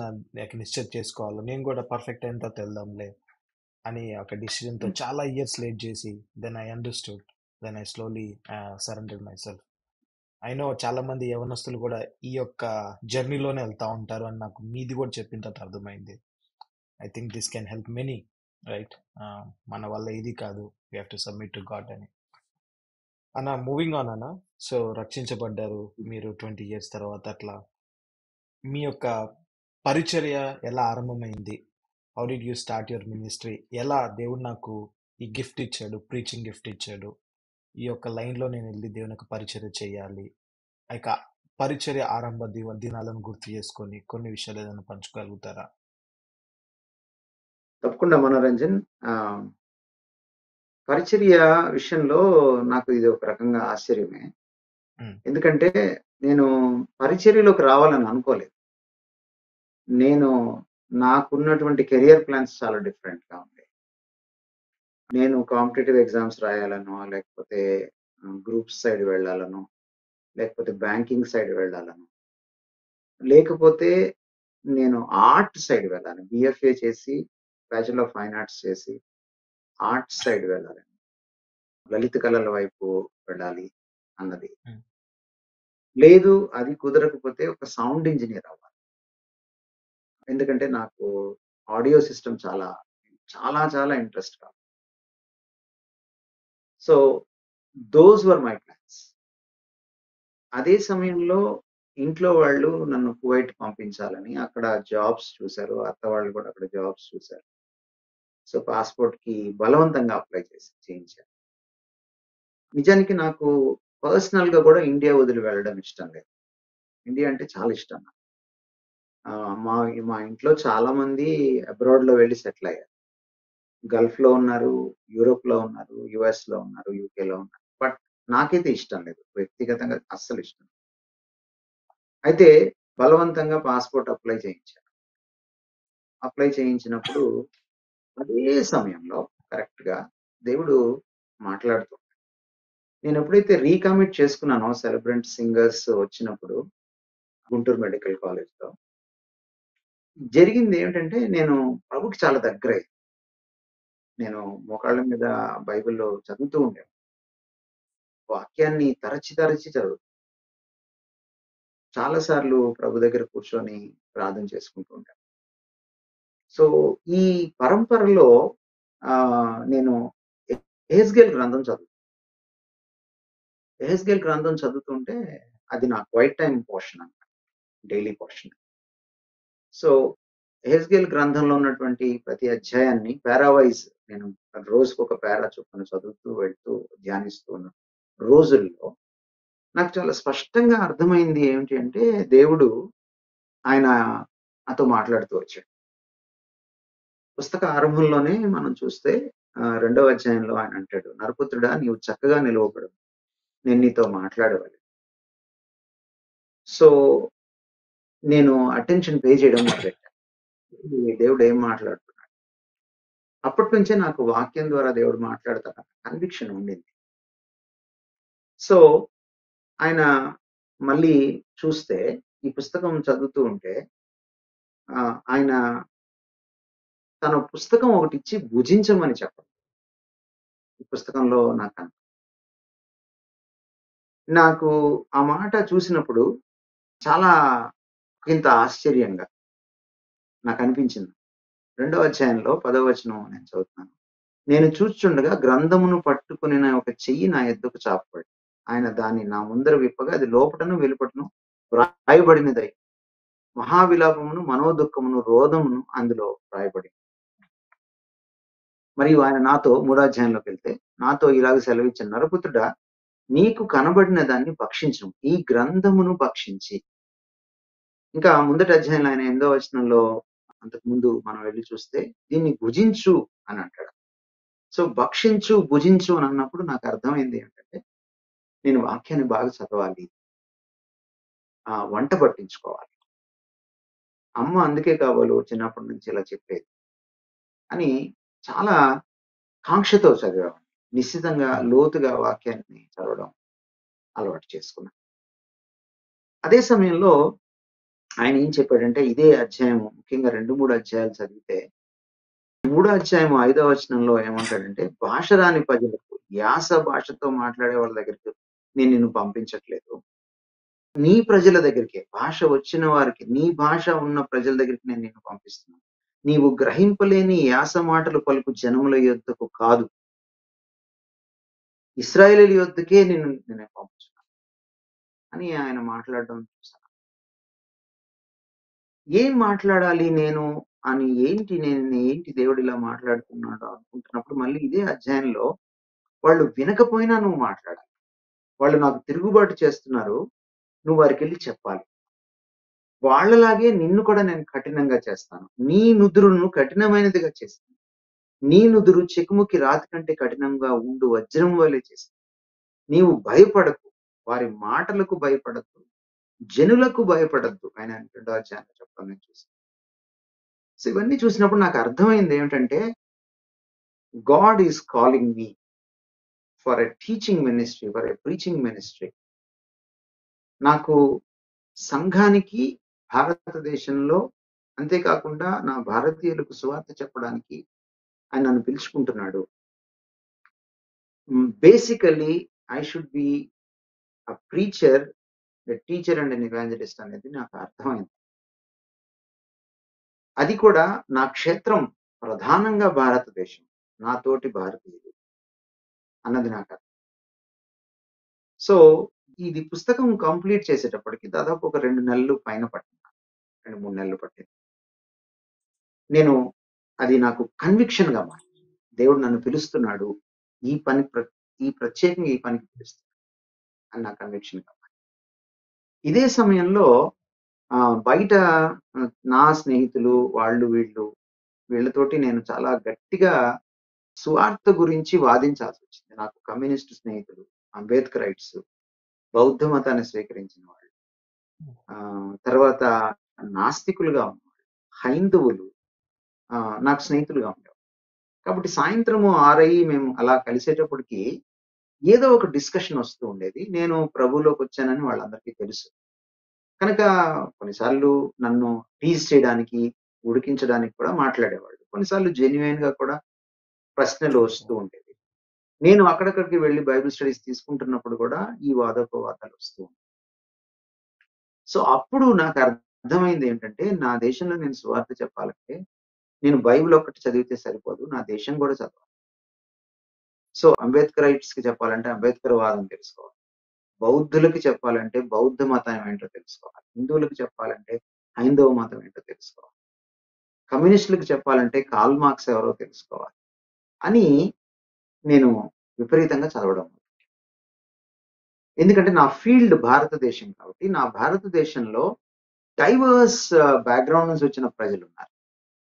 నిశ్చయం చేసుకోవాలో నేను కూడా పర్ఫెక్ట్ అయిన తర్వాత వెళ్దాంలే అని ఒక డిసిజన్తో హ్మ్. చాలా ఇయర్స్ లేట్ చేసి then I understood. Then I slowly surrendered myself. I know చాలా మంది యవనస్తులు కూడా ఈ యొక్క జర్నీలోనే వెళ్తా ఉంటారు అని నాకు మీది కూడా చెప్పిన తర్వాత అర్థమైంది. I think this can help many, right? మన వల్ల ఇది కాదు, we have to submit to God అని. అన్న మూవింగ్ ఆన్ అన్న. సో రక్షించబడ్డారు మీరు 20 ఇయర్స్ తర్వాత. అట్లా మీ యొక్క పరిచర్య ఎలా ఆరంభమైంది? How did you start your ministry? ఎలా దేవుడు నాకు ఈ గిఫ్ట్ ఇచ్చాడు, ప్రీచింగ్ గిఫ్ట్ ఇచ్చాడు, ఈ యొక్క లైన్లో నేను వెళ్ళి దేవుని యొక్క పరిచర్య చేయాలి, ఇక పరిచర్య ఆరంభ దినాలను గుర్తు చేసుకొని కొన్ని విషయాలు ఏదైనా పంచుకోగలుగుతారా? తప్పకుండా మనోరంజన్. పరిచర్య విషయంలో నాకు ఇది ఒక రకంగా ఆశ్చర్యమే. ఉమ్, ఎందుకంటే నేను పరిచర్యలోకి రావాలని అనుకోలేదు. నేను నాకున్నటువంటి కెరియర్ ప్లాన్స్ చాలా డిఫరెంట్‌గా ఉండేవి. నేను కాంపిటీటివ్ ఎగ్జామ్స్ రాయాలనో, లేకపోతే గ్రూప్స్ సైడ్ వెళ్ళాలనో, లేకపోతే బ్యాంకింగ్ సైడ్ వెళ్ళాలనో, లేకపోతే నేను ఆర్ట్ సైడ్ వెళ్ళాలి. బీఎఫ్ఏ చేసి, బ్యాచిలర్ ఆఫ్ ఫైన్ ఆర్ట్స్ చేసి, ఆర్ట్ సైడ్ వెళ్ళాలని, లలిత కళల వైపు వెళ్ళాలి అన్నది. ఉమ్, లేదు అది కుదరకపోతే ఒక సౌండ్ ఇంజినీర్ అవ్వాలి. ఎందుకంటే నాకు ఆడియో సిస్టమ్ చాలా, చాలా చాలా ఇంట్రెస్ట్ కావాలి. So those were my plans. అదే సమయంలో ఇంట్లో వాళ్ళు నన్ను కువైట్ పంపించాలని అక్కడ జాబ్స్ చూసారు. అత్త వాళ్ళు కూడా అక్కడ జాబ్స్ చూసారు. సో పాస్‌పోర్ట్‌కి బలవంతంగా అప్లై చేయించారు. నిజానికి నాకు పర్సనల్‌గా కూడా ఇండియా వదిలి వెళ్ళడం ఇష్టం లేదు. ఇండియా అంటే చాలా ఇష్టం నాకు. మా మా ఇంట్లో చాలా మంది అబ్రాడ్‌లో వెళ్లి సెటిల్ అయ్యారు. గల్ఫ్‌లో ఉన్నారు, యూరోప్‌లో ఉన్నారు, యూఎస్‌లో ఉన్నారు, యూకేలో ఉన్నారు. బట్ నాకైతే ఇష్టం లేదు. వ్యక్తిగతంగా అస్సలు ఇష్టం. అయితే బలవంతంగా పాస్‌పోర్ట్ అప్లై చేయించారు. అప్లై చేయించినప్పుడు అదే సమయంలో కరెక్ట్‌గా దేవుడు మాట్లాడుతూ నేనెప్పుడైతే రీకమిట్ చేసుకున్నానో సెలబ్రిటీ సింగర్స్ వచ్చినప్పుడు గుంటూరు మెడికల్ కాలేజ్‌లో జరిగిందేమిటంటే నేను ప్రభుకి చాలా దగ్గరయ్యాను. నేను మోకాళ్ళ మీద బైబిల్‌లో చదువుతూ ఉండేవాడిని. వాక్యాన్ని తరచి తరచి చాలా సార్లు ప్రభు దగ్గర కూర్చొని ప్రార్థన చేసుకుంటూ ఉంటాను. సో, ఈ పరంపరలో నేను యెహెజ్కేలు గ్రంథం యెహెజ్కేలు గ్రంథం చదువుతుంటే అది నా క్వైట్ టైమ్ పోర్షన్ అన్నమాట. Daily portion. సో, యెహెజ్కేలు గ్రంథంలో ఉన్నటువంటి ప్రతి అధ్యాయాన్ని పారా వైస్ నేను రోజుకొక పారా చొప్పున చదువుతూ వెళ్తూ ధ్యానిస్తూ ఉన్న రోజుల్లో నాకు చాలా స్పష్టంగా అర్థమైంది ఏమిటి అంటే దేవుడు ఆయన నాతో మాట్లాడుతూ వచ్చాడు. పుస్తక ఆరంభంలోనే మనం చూస్తే రెండవ అధ్యాయంలో ఆయన అంటాడు, "నరపుత్రుడా నీవు చక్కగా నిలువబడు. నేను నీతో మాట్లాడవాలి." సో, నేను అటెన్షన్ పే చేయడం మొదలెట్టాను. ఈ దేవుడు ఏం మాట్లాడుతున్నాడు. అప్పటినుంచే నాకు వాక్యం ద్వారా దేవుడు మాట్లాడతాడన్న కన్విక్షన్ ఉండింది. సో, ఆయన మళ్ళీ చూస్తే ఈ పుస్తకం చదువుతూ ఉంటే ఆయన తన పుస్తకం ఒకటిచ్చి భుజించమని చెప్పడం. ఈ పుస్తకంలో నాకు ఆ మాట చూసినప్పుడు చాలా ఒకంత ఆశ్చర్యంగా నాకనిపించింది. రెండో అధ్యాయంలో 10వ వచనం నేను చదువుతున్నాను. నేను చూచుచుండగా గ్రంథమును పట్టుకొనిన ఒక చెయ్యి నా యొద్దకు చాపబడింది. ఆయన దాన్ని నా ముందర విప్పగా అది లోపటను వెలుపటను వ్రాయబడినదై మహావిలాపమును, మనోదుఃఖమును, రోదమును అందులో వ్రాయబడింది. మరియు ఆయన నాతో మూడో అధ్యాయంలోకెళ్తే నాతో ఇలాగ సెలవిచ్చాను. నరపుత్రుడా నీకు కనబడిన దాన్ని భక్షించుము. ఈ గ్రంథమును భక్షించి ఇంకా ముందటి అధ్యాయంలో ఆయన 8వ వచనంలో అంతకుముందు మనం వెళ్లి చూస్తే దీన్ని భుజించు అని అంటాడు. సో భక్షించు, భుజించు అని అన్నప్పుడు నాకు అర్థమైంది ఏంటంటే నేను వాక్యాన్ని బాగా చదవాలి. వంట పట్టించుకోవాలి. అమ్మ అందుకే కాబోలు చిన్నప్పటి నుంచి ఇలా చెప్పేది అని చాలా కాంక్షతో చదివాను. నిశ్చితంగా ఉమ్, లోతుగా వాక్యాన్ని చదవడం అలవాటు చేసుకున్నాను. అదే సమయంలో ఆయన ఏం చెప్పాడంటే ఇదే అధ్యాయం ముఖ్యంగా 2, 3 అధ్యాయాలు చదివితే మూడో అధ్యాయం 5వ వచనంలో ఏమంటాడంటే భాష రాని ప్రజలకు యాస భాషతో మాట్లాడే వాళ్ళ దగ్గరికి నేను నిన్ను పంపించట్లేదు. నీ ప్రజల దగ్గరికే భాష వచ్చిన వారికి నీ భాష ఉన్న ప్రజల దగ్గరికి నేను నిన్ను పంపిస్తున్నాను. నీవు గ్రహింపలేని యాస మాటలు పలుకు జనముల యొద్దకు కాదు. ఇశ్రాయేలీయుల యొద్దకే నేను పంపుతున్నాను అని ఆయన మాట్లాడడం చూసాను. ఏం మాట్లాడాలి నేను అని ఏంటి దేవుడు ఇలా మాట్లాడుతున్నాడు అనుకుంటున్నప్పుడు మళ్ళీ ఇదే అధ్యాయంలో వాళ్ళు వినకపోయినా నువ్వు మాట్లాడాలి. వాళ్ళు నాకు తిరుగుబాటు చేస్తున్నారు. నువ్వు వారికెళ్ళి చెప్పాలి. వాళ్ళలాగే నిన్ను కూడా నేను కఠినంగా చేస్తాను. నీ నుదురును కఠినమైనదిగా చేస్తాను. నీ నుదురు చెకుముకి రాతి కంటే కఠినంగా ఉండు వజ్రం వలె చేస్తాను. నీవు భయపడకు. వారి మాటలకు భయపడద్దు. జనులకు భయపడద్దు. ఆయన 2వ అధ్యాయంలో చెప్పడం నేను చూసాను. సో ఇవన్నీ చూసినప్పుడు నాకు అర్థమైంది ఏమిటంటే, God is calling me for a teaching ministry, for a preaching ministry. నాకు సంఘానికి భారతదేశంలో, అంతేకాకుండా నా భారతీయులకు సువార్త చెప్పడానికి ఆయన నన్ను పిలుచుకుంటున్నాడు. Basically I should be a preacher, a teacher and an evangelist అనేది నాకు అర్థమైంది. అది కూడా నా క్షేత్రం ప్రధానంగా భారతదేశం, నాతోటి భారతీయులు అన్నది నాకు అర్థం. సో ఇది పుస్తకం కంప్లీట్ చేసేటప్పటికి దాదాపు ఒక 2 నెలలు పైన పట్టింది. 2, 3 నెలలు పట్టింది. నేను అది నాకు కన్విక్షన్ గా మారింది. దేవుడు నన్ను పిలుస్తున్నాడు, ఈ ప్రత్యేకంగా ఈ పనికి పిలుస్తున్నాడు అని నా కన్విక్షన్ గా మారింది. ఇదే సమయంలో బయట నా స్నేహితులు వాళ్ళు వీళ్ళతోటి నేను చాలా గట్టిగా సువార్త గురించి వాదించాల్సి వచ్చింది. నాకు కమ్యూనిస్ట్ స్నేహితులు, అంబేద్కరైట్స్, బౌద్ధ మతాన్ని స్వీకరించిన వాళ్ళు, తర్వాత నాస్తికులుగా ఉన్నవాళ్ళు, హైందవులు నాకు స్నేహితులుగా ఉండేవారు. కాబట్టి సాయంత్రము 6 మేము అలా కలిసేటప్పటికి ఏదో ఒక డిస్కషన్ వస్తూ ఉండేది. నేను ప్రభువులోకి వచ్చానని వాళ్ళందరికీ తెలుసు. కనుక కొన్నిసార్లు నన్ను టీజ్ చేయడానికి, ఉడికించడానికి కూడా మాట్లాడేవాళ్ళు. కొన్నిసార్లు జెన్యూన్ గా కూడా ప్రశ్నలు వస్తూ ఉండేవి. నేను అక్కడక్కడికి వెళ్లి బైబిల్ స్టడీస్ తీసుకుంటున్నప్పుడు కూడా ఈ వాదోపవాదాలు వస్తూ ఉంటాయి. సో అప్పుడు నాకు అర్థమైంది ఏంటంటే, నా దేశంలో నేను సువార్త చెప్పాలంటే నేను బైబిల్ ఒక్కటి చదివితే సరిపోదు, నా దేశం కూడా చదవాలి. సో అంబేద్కరైట్స్ కి చెప్పాలంటే అంబేద్కర్ వాదం తెలుసుకోవాలి. బౌద్ధులకి చెప్పాలంటే బౌద్ధ మతం ఏంటో తెలుసుకోవాలి. హిందువులకు చెప్పాలంటే హైందవ మతం ఏంటో తెలుసుకోవాలి. కమ్యూనిస్టులకు చెప్పాలంటే కాల్ మార్క్స్ ఎవరో తెలుసుకోవాలి అని నేను విపరీతంగా చదవడం. ఎందుకంటే నా ఫీల్డ్ భారతదేశం కాబట్టి, నా భారతదేశంలో డైవర్స్ బ్యాక్గ్రౌండ్ నుంచి వచ్చిన ప్రజలు ఉన్నారు.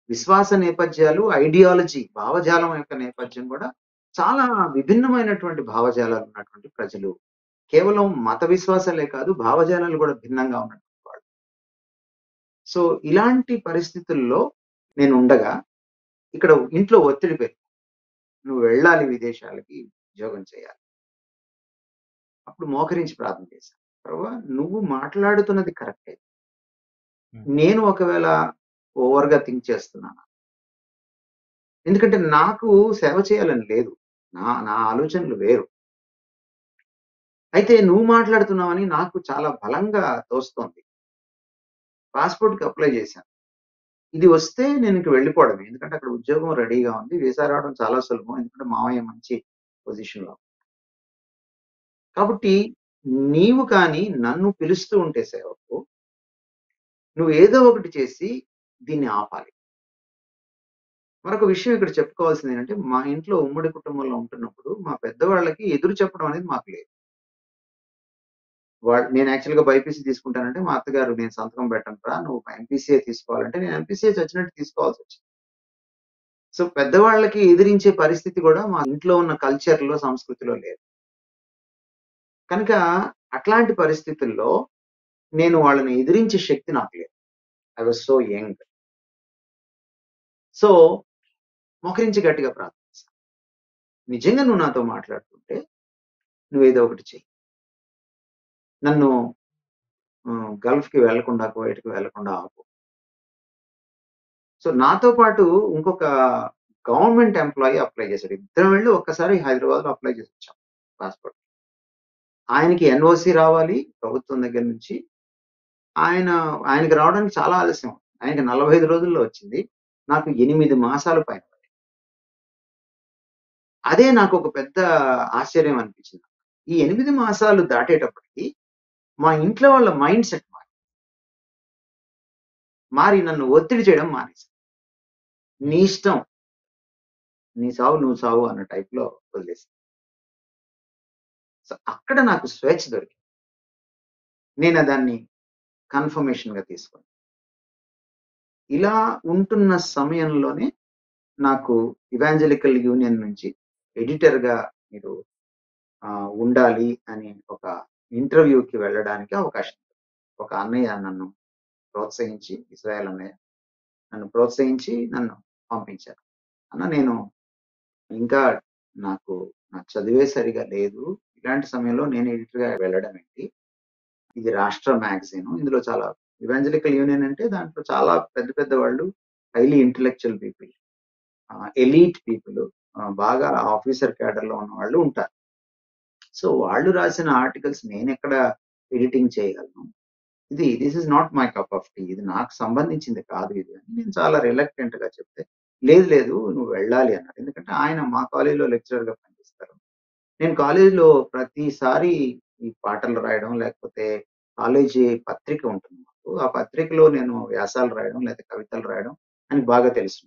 విశ్వాస నేపథ్యాలు, ఐడియాలజీ, భావజాలం యొక్క నేపథ్యం కూడా చాలా విభిన్నమైనటువంటి భావజాలాలు ఉన్నటువంటి ప్రజలు. కేవలం మత విశ్వాసాలే కాదు, భావజాలాలు కూడా భిన్నంగా ఉన్నటువంటి వాళ్ళు. సో ఇలాంటి పరిస్థితుల్లో నేను ఉండగా ఇక్కడ ఇంట్లో ఒత్తిడి పెరిగింది. నువ్వు వెళ్ళాలి విదేశాలకి, ఉద్యోగం చేయాలి. అప్పుడు మోకరించి ప్రార్థన చేశాను. ప్రభువా, నువ్వు మాట్లాడుతున్నది కరెక్టే. నేను ఒకవేళ ఓవర్గా థింక్ చేస్తున్నాను. ఎందుకంటే నాకు సేవ చేయాలని లేదు. నా ఆలోచనలు వేరు. అయితే నువ్వు మాట్లాడుతున్నావని నాకు చాలా బలంగా తోస్తోంది. పాస్‌పోర్ట్‌కి అప్లై చేశాను. ఇది వస్తే నేను ఇంక వెళ్ళిపోవడమే. ఎందుకంటే అక్కడ ఉద్యోగం రెడీగా ఉంది. వీసా రావడం చాలా సులభం. ఎందుకంటే మామయ్య మంచి పొజిషన్‌లో. కాబట్టి నీవు కానీ నన్ను పిలుస్తూ ఉంటే సేవకు, నువ్వు ఏదో ఒకటి చేసి దీన్ని ఆపాలి. మరొక విషయం ఇక్కడ చెప్పుకోవాల్సింది ఏంటంటే, మా ఇంట్లో ఉమ్మడి కుటుంబంలో ఉంటున్నప్పుడు మా పెద్దవాళ్ళకి ఎదురు చెప్పడం అనేది మాకు లేదు. నేను యాక్చువల్‌గా బైపీసీ తీసుకుంటానంటే మా అత్తగారు, నేను సంతకం పెట్టనురా, నువ్వు ఎంపీసీఏ తీసుకోవాలంటే నేను ఎంపీసీఏ చచ్చినట్టు తీసుకోవాల్సొచ్చింది. సో పెద్దవాళ్ళకి ఎదిరించే పరిస్థితి కూడా మా ఇంట్లో ఉన్న కల్చర్‌లో, సంస్కృతిలో లేదు. కనుక అట్లాంటి పరిస్థితుల్లో నేను వాళ్ళని ఎదిరించే శక్తి నాకు లేదు. I was so young. So మోకరించి గట్టిగా ప్రార్థించాను. నిజంగా నువ్వు నాతో మాట్లాడుతుంటే నువ్వేదో ఒకటి చెయ్యి. నన్ను గల్ఫ్‌కి వెళ్లకుండా, కువైట్‌కి వెళ్లకుండా ఆపు. సో నాతో పాటు ఇంకొక గవర్నమెంట్ ఎంప్లాయీ అప్లై చేశాడు. ఇద్దరం వెళ్లి ఒక్కసారి హైదరాబాద్‌లో అప్లై చేసి వచ్చాం పాస్‌పోర్ట్. ఆయనకి ఎన్ఓసీ రావాలి ప్రభుత్వం దగ్గర నుంచి. ఆయనకి రావడానికి చాలా ఆలస్యం. ఆయనకి 45 రోజుల్లో వచ్చింది. నాకు 8 మాసాలు పైన పట్టింది. అదే నాకు ఒక పెద్ద ఆశ్చర్యం అనిపించింది. ఈ 8 మాసాలు దాటేటప్పటికి మా ఇంట్లో వాళ్ళ మైండ్ సెట్ మారింది. మారి నన్ను ఒత్తిడి చేయడం మానేశారు. నీ ఇష్టం, నీ సావు నువ్వు సావు అన్న టైప్‌లో వదిలేసారు. సో, అక్కడ నాకు స్వేచ్ఛ దొరికింది. నేను దాన్ని కన్ఫర్మేషన్‌గా తీసుకున్నాను. ఇలా ఉంటున్న సమయంలోనే నాకు ఇవాంజలికల్ యూనియన్ నుంచి ఎడిటర్‌గా మీరు ఉండాలి అని ఒక ఇంటర్వ్యూకి వెళ్ళడానికి అవకాశం. ఒక అన్నయ్య నన్ను ప్రోత్సహించి, ఇజ్రాయెల్ అన్నయ్య నన్ను ప్రోత్సహించి నన్ను పంపించారు. అన్న నేను ఇంకా నాకు నా చదివే సరిగా లేదు. ఇలాంటి సమయంలో నేను ఎడిటర్‌గా వెళ్ళడం ఏంటి? ఇది రాష్ట్ర మ్యాగజైన్. ఇందులో చాలా ఇవాంజలికల్ యూనియన్ అంటే దాంట్లో చాలా పెద్ద పెద్ద వాళ్ళు highly intellectual people, elite people, బాగా ఆఫీసర్ క్యాడర్‌లో ఉన్నవాళ్ళు ఉంటారు. సో, వాళ్ళు రాసిన ఆర్టికల్స్ నేనెక్కడ ఎడిటింగ్ చేయగలను? This is not my cup of tea. ఇది నాకు సంబంధించింది కాదు ఇది అని నేను చాలా రిలక్టెంట్‌గా చెప్తే, లేదు నువ్వు వెళ్ళాలి అన్నారు. ఎందుకంటే ఆయన మా కాలేజ్‌లో లెక్చరర్‌గా పనిచేస్తారు. నేను కాలేజ్‌లో ప్రతిసారి ఈ పాటలు రాయడం, లేకపోతే కాలేజీ పత్రిక ఉంటుంది మాకు. ఆ పత్రికలో నేను వ్యాసాలు రాయడం, లేకపోతే కవితలు రాయడం అని బాగా తెలుసు.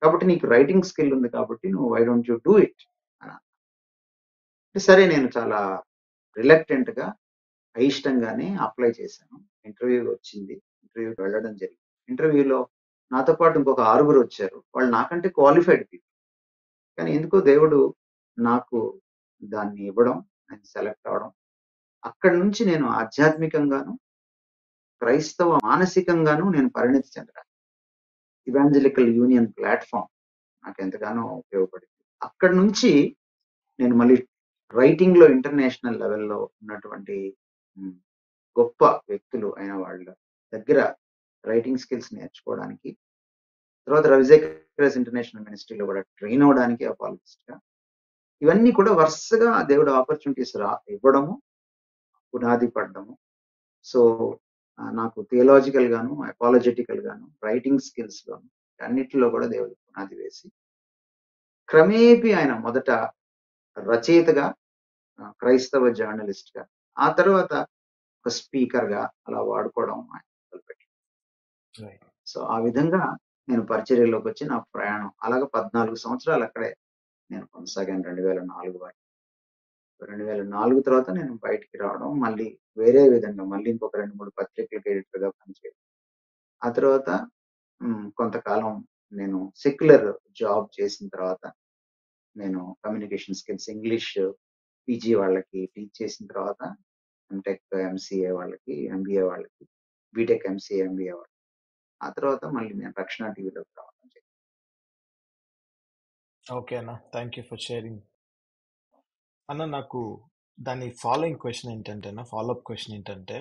కాబట్టి నీకు రైటింగ్ స్కిల్ ఉంది కాబట్టి నువ్వు why don't you do it అన్నారు. సరే నేను చాలా రిలక్టెంట్‌గా, అయిష్టంగానే అప్లై చేశాను. ఇంటర్వ్యూ వచ్చింది. ఇంటర్వ్యూకి వెళ్ళడం జరిగింది. ఇంటర్వ్యూలో నాతో పాటు ఇంకొక 6 వచ్చారు. వాళ్ళు నాకంటే క్వాలిఫైడ్ పీపుల్. కానీ ఎందుకో దేవుడు నాకు దాన్ని ఇవ్వడం, నేను సెలెక్ట్ అవ్వడం. అక్కడి నుంచి నేను ఆధ్యాత్మికంగాను, క్రైస్తవ మానసికంగాను నేను పరిణతి చెందడానికి ఇవాంజలికల్ యూనియన్ ప్లాట్‌ఫార్మ్ నాకెంతగానో ఉపయోగపడింది. అక్కడి నుంచి నేను మళ్ళీ రైటింగ్‌లో ఇంటర్నేషనల్ లెవెల్‌లో ఉన్నటువంటి హ్మ్. గొప్ప వ్యక్తులు అయిన వాళ్ళ దగ్గర రైటింగ్ స్కిల్స్ నేర్చుకోవడానికి, తర్వాత రవిజేకర్స్ ఇంటర్నేషనల్ మినిస్ట్రీలో కూడా ట్రైన్ అవ్వడానికి అపాలజిస్ట్‌గా. ఇవన్నీ కూడా వరుసగా దేవుడు ఆపర్చునిటీస్ ఇవ్వడము, పునాది పడడము. సో, నాకు థియలాజికల్ గాను, అపాలజెటికల్ గాను, రైటింగ్ స్కిల్స్ గాను అన్నిటిలో కూడా దేవుడు పునాది వేసి, క్రమేపీ ఆయన మొదట రచయితగా, క్రైస్తవ జర్నలిస్ట్‌గా, ఆ తర్వాత ఒక స్పీకర్‌గా అలా వాడుకోవడం ఆయన మొదలుపెట్టారు. రైట్. సో, ఆ విధంగా నేను పరిచర్యలోకొచ్చి నా ప్రయాణం అలాగా 14 సంవత్సరాలు అక్కడే నేను కొనసాగాను 2004 వరకు. 2004 తర్వాత నేను బయటికి రావడం, మళ్ళీ వేరే విధంగా మళ్ళీ ఇంకొక 2, 3 పత్రికలకి ఎడిటర్‌గా పనిచేయడం. ఆ తర్వాత కొంతకాలం నేను సెక్యులర్ జాబ్ చేసిన తర్వాత నేను కమ్యూనికేషన్ స్కిల్స్ ఇంగ్లీష్ పీజీ వాళ్ళకి టీచ్ చేసిన తర్వాత ఎంటెక్, ఎంసీఏ వాళ్ళకి, ఎంబీఏ వాళ్ళకి, బీటెక్, ఎంసీఏ, ఎంబీఏ వాళ్ళకి. ఆ తర్వాత మళ్ళీ నేను రక్షణ టీవీలోకి రావడం జరిగింది. ఓకే అన్న. Thank you for sharing. అన్న నాకు దాని ఫాలోయింగ్ క్వశ్చన్ ఏంటంటే ఫాలోఅప్ క్వశ్చన్ ఏంటంటే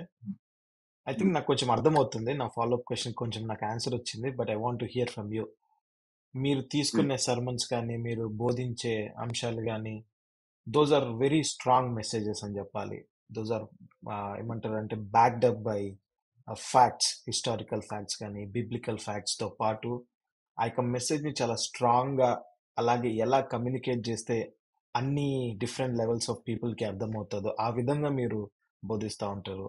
ఐ థింక్ నాకు కొంచెం అర్థమవుతుంది. నా ఫాలోఅప్ క్వశ్చన్ కొంచెం నాకు ఆన్సర్ వచ్చింది. But I want to hear from you. మీరు తీసుకునే సర్మన్స్ కానీ, మీరు బోధించే అంశాలు కానీ, those are very strong messages అని చెప్పాలి. దోస్ ఆర్ ఏమంటారు అంటే backed up by facts, historical facts కానీ, బిబ్లికల్ ఫ్యాక్ట్స్తో పాటు ఆ యొక్క మెసేజ్ని చాలా స్ట్రాంగ్గా, అలాగే ఎలా కమ్యూనికేట్ చేస్తే అన్ని డిఫరెంట్ లెవెల్స్ ఆఫ్ పీపుల్కి అర్థమవుతుందో ఆ విధంగా మీరు బోధిస్తూ ఉంటారు.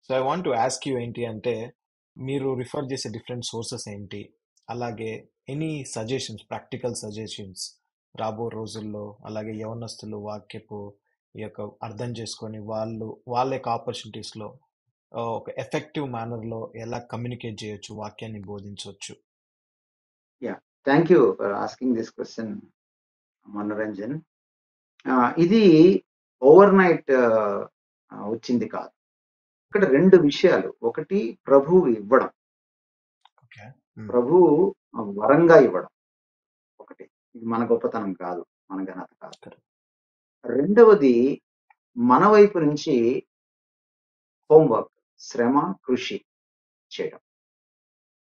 So I want to ask you ఏంటి అంటే మీరు రిఫర్ చేసే డిఫరెంట్ సోర్సెస్ ఏంటి, అలాగే ఎనీ సజెషన్స్, ప్రాక్టికల్ సజెషన్స్ రాబో రోజుల్లో, అలాగే యవనస్తులు వాక్యపు ఈ యొక్క అర్థం చేసుకొని వాళ్ళ యొక్క ఆపర్చునిటీస్లో ఒక ఎఫెక్టివ్ మేనర్లో ఎలా కమ్యూనికేట్ చేయొచ్చు, వాక్యాన్ని బోధించవచ్చు. Thank you for asking this question Manoranjan. ఇది ఓవర్ నైట్ వచ్చింది కాదు. ఇక్కడ 2 విషయాలు. ఒకటి ప్రభువు ఇవ్వడం. ఓకే. ప్రభువు వరంగా ఇవ్వడం. ఒకటి. ఇది మన గొప్పతనం కాదు, మన ఘనత కాదు. రెండవది మన వైపు నుంచి హోంవర్క్, శ్రమ, కృషి చేయడం.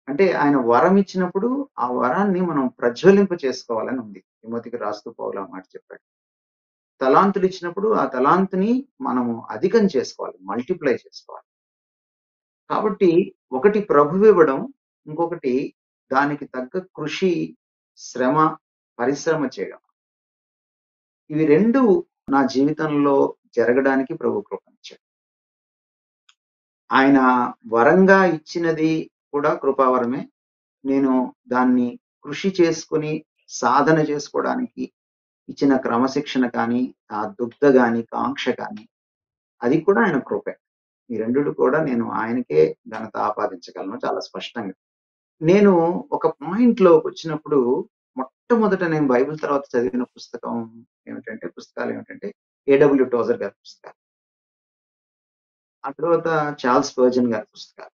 అంటే ఆయన వరం ఇచ్చినప్పుడు ఆ వరాన్ని మనం ప్రజ్వలింప చేసుకోవాలని ఉంది. తిమోతికి రాస్తూ పౌలు ఆ మాట చెప్పాడు. తలాంతులు ఇచ్చినప్పుడు ఆ తలాంతుని మనము అధికం చేసుకోవాలి, మల్టిప్లై చేసుకోవాలి. కాబట్టి ఒకటి ప్రభువు ఇవ్వడం, ఇంకొకటి దానికి తగ్గ కృషి, శ్రమ, పరిశ్రమ చేయడం. ఇవి 2 నా జీవితంలో జరగడానికి ప్రభు కృపనిచ్చాడు. ఆయన వరంగా ఇచ్చినది కూడా కృపావరమే. నేను దాన్ని కృషి చేసుకుని సాధన చేసుకోవడానికి ఇచ్చిన క్రమశిక్షణ కానీ, ఆ దుగ్ధ గాని, కాంక్ష కానీ అది కూడా ఆయన కృపే. ఈ రెండిటి కూడా నేను ఆయనకే ఘనత ఆపాదించగలను చాలా స్పష్టంగా. నేను ఒక పాయింట్‌లోకొచ్చినప్పుడు మొట్టమొదట నేను బైబిల్ తర్వాత చదివిన పుస్తకాలేమిటంటే ఏడబ్ల్యూ టోజర్ గారి పుస్తకాలు. ఆ తర్వాత చార్ల్స్ స్పర్జన్ గారి పుస్తకాలు.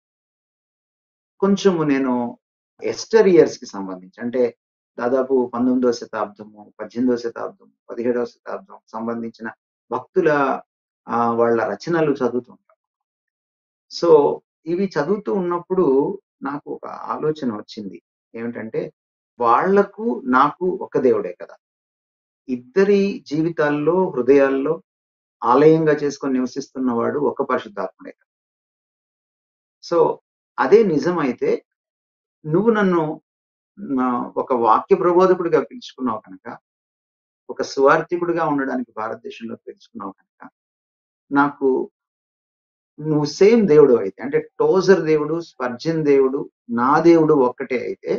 కొంచెము నేను ఎస్టర్ ఇయర్స్‌కి సంబంధించి అంటే దాదాపు 19వ శతాబ్దము, 18వ శతాబ్దం, 17వ శతాబ్దం సంబంధించిన భక్తుల వాళ్ళ రచనలు చదువుతూ ఉంటాను. సో, ఇవి చదువుతూ ఉన్నప్పుడు నాకు ఒక ఆలోచన వచ్చింది. ఏమిటంటే వాళ్లకు, నాకు ఒక దేవుడే కదా! ఇద్దరి జీవితాల్లో, హృదయాల్లో ఆలయంగా చేసుకొని నివసిస్తున్నవాడు ఒక పరిశుద్ధాత్ముడే కదా! సో, అదే నిజమైతే నువ్వు నన్ను ఒక వాక్య ప్రబోధకుడిగా పిలుచుకున్నావు కనుక, ఒక సువార్థికుడిగా ఉండడానికి భారతదేశంలో పిలుచుకున్నావు కనుక, నాకు నువ్వు సేమ్ దేవుడు అయితే అంటే టోజర్ దేవుడు, స్పర్జన్ దేవుడు, నా దేవుడు ఒక్కటే అయితే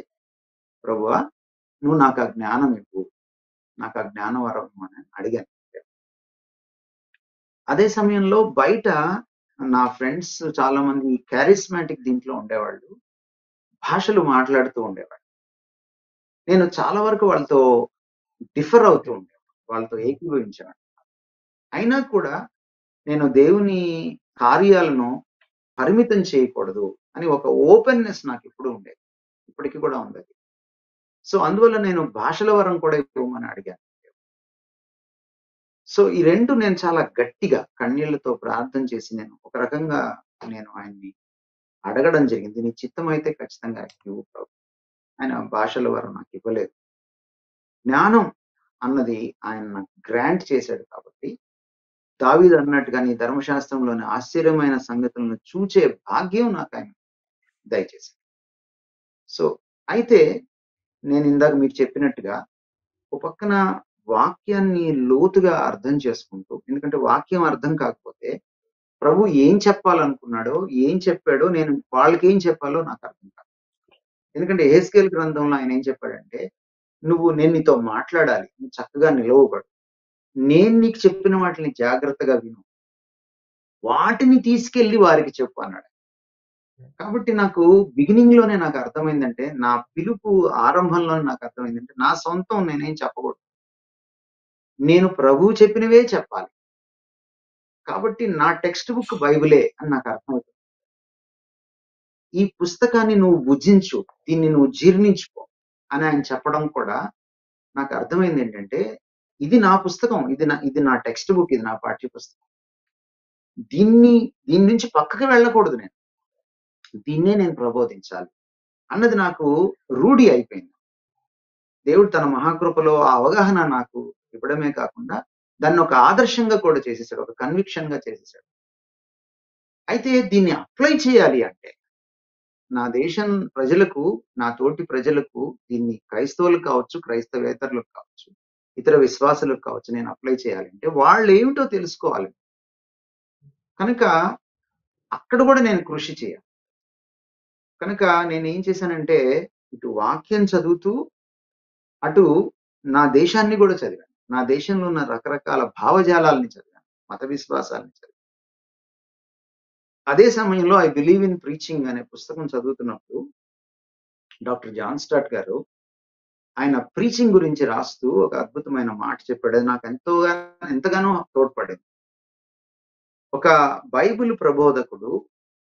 ప్రభువా నువ్వు నాకు ఆ జ్ఞానం ఇవ్వు. నాకు ఆ జ్ఞాన వరం అని అడిగాను. అదే సమయంలో బయట నా ఫ్రెండ్స్ చాలా మంది చారిస్మాటిక్ దీంట్లో ఉండేవాళ్ళు. భాషలు మాట్లాడుతూ ఉండేవాళ్ళు. నేను చాలా వరకు వాళ్ళతో డిఫర్ అవుతూ ఉండేవాడిని. వాళ్ళతో ఏకీభవించేవాడిని. అయినా కూడా నేను దేవుని కార్యాలను పరిమితం చేయకూడదు అని ఒక ఓపెన్‌నెస్ నాకెప్పుడూ ఉండేది. ఇప్పటికి కూడా ఉందది. సో, అందువల్ల నేను భాషల వరం కూడా ఇవ్వమని అడిగాను. సో, ఈ 2 నేను చాలా గట్టిగా కన్నీళ్లతో ప్రార్థన చేసి నేను ఒక రకంగా నేను ఆయన్ని అడగడం జరిగింది. నీ చిత్తమైతే ఖచ్చితంగా ఇవ్వు ప్రభు. ఆయన భాషల వరం నాకివ్వలేదు. జ్ఞానం అన్నది ఆయన నాకు గ్రాంట్ చేశాడు కాబట్టి, దావీదు అన్నట్టుగా నీ ధర్మశాస్త్రంలోని ఆశ్చర్యమైన సంగతులను చూచే భాగ్యం నాకాయన దయచేశాడు. సో, అయితే నేనిందాక మీకు చెప్పినట్టుగా ఓ పక్కన వాక్యాన్ని లోతుగా అర్థం చేసుకుంటూ ఎందుకంటే వాక్యం అర్థం కాకపోతే ప్రభు ఏం చెప్పాలనుకున్నాడో, ఏం చెప్పాడో నేను వాళ్ళకేం చెప్పాలో నాకు అర్థం కాదు. ఎందుకంటే యెహెజ్కేలు గ్రంథంలో ఆయన ఏం చెప్పాడంటే, నేను నీతో మాట్లాడాలి. నువ్వు చక్కగా నిలవబడు. నేను నీకు చెప్పిన వాటిని జాగ్రత్తగా విను. వాటిని తీసుకెళ్ళి వారికి చెప్పు అన్నాడు. కాబట్టి నాకు బిగినింగ్‌లోనే నాకు అర్థమైందంటే, నా పిలుపు ఆరంభంలోనే నాకు అర్థమైందంటే, నా సొంతం నేనేం చెప్పకూడదు. నేను ప్రభువు చెప్పినవే చెప్పాలి. కాబట్టి నా టెక్స్ట్ బుక్ బైబిలే అని నాకు అర్థమవుతుంది. ఈ పుస్తకాన్ని నువ్వు భుజించు. దీన్ని నువ్వు జీర్ణించుకో అని ఆయన చెప్పడం కూడా నాకు అర్థమైంది ఏంటంటే, ఇది నా పుస్తకం. ఇది నా టెక్స్ట్ బుక్. ఇది నా పాఠ్య పుస్తకం. దీని నుంచి పక్కకి వెళ్ళకూడదు నేను. దీన్నే నేను ప్రబోధించాలి అన్నది నాకు రూఢి అయిపోయింది. దేవుడు తన మహాకృపలో ఆ అవగాహన నాకు ఇవ్వడమే కాకుండా దాన్ని ఒక ఆదర్శంగా కూడా చేసేసాడు. ఒక కన్విక్షన్‌గా చేసేసాడు. అయితే దీన్ని అప్లై చేయాలి అంటే నా దేశం ప్రజలకు, నా తోటి ప్రజలకు దీన్ని క్రైస్తవులకు కావచ్చు, క్రైస్తవేతరులకు కావచ్చు, ఇతర విశ్వాసులకు కావచ్చు నేను అప్లై చేయాలంటే వాళ్ళేమిటో తెలుసుకోవాలి. కనుక అక్కడ కూడా నేను కృషి చేయాలి. కనుక నేనేం చేశానంటే ఇటు వాక్యం చదువుతూ, అటు నా దేశాన్ని కూడా చదివాను. నా దేశంలో ఉన్న రకరకాల భావజాలాల్ని చదివాను. మత విశ్వాసాల్ని చదివాను. అదే సమయంలో 'ఐ బిలీవ్ ఇన్ ప్రీచింగ్' అనే పుస్తకం చదువుతున్నప్పుడు డాక్టర్ జాన్ స్టార్ట్ గారు ఆయన ప్రీచింగ్ గురించి రాస్తూ ఒక అద్భుతమైన మాట చెప్పాడు. అది నాకు ఎంతగానో తోడ్పడింది. ఒక బైబిల్ ప్రబోధకుడు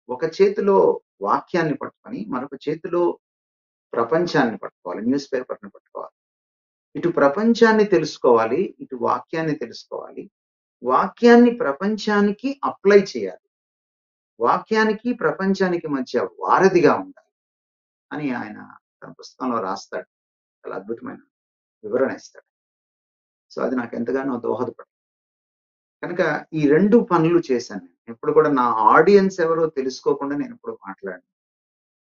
ఒక చేతిలో వాక్యాన్ని పట్టుకొని మరొక చేతిలో ప్రపంచాన్ని పట్టుకోవాలి. న్యూస్ పేపర్‌ని పట్టుకోవాలి. ఇటు ప్రపంచాన్ని తెలుసుకోవాలి. ఇటు వాక్యాన్ని తెలుసుకోవాలి. వాక్యాన్ని ప్రపంచానికి అప్లై చేయాలి. వాక్యానికి, ప్రపంచానికి మధ్య వారధిగా ఉండాలి అని ఆయన తన పుస్తకంలో రాస్తాడు. చాలా అద్భుతమైన వివరణ ఇస్తాడు. సో, అది నాకు ఎంతగానో దోహదపడింది. కనుక ఈ 2 పనులు చేశాను నేను. ఎప్పుడు కూడా నా ఆడియన్స్ ఎవరో తెలుసుకోకుండా నేనెప్పుడు మాట్లాడను.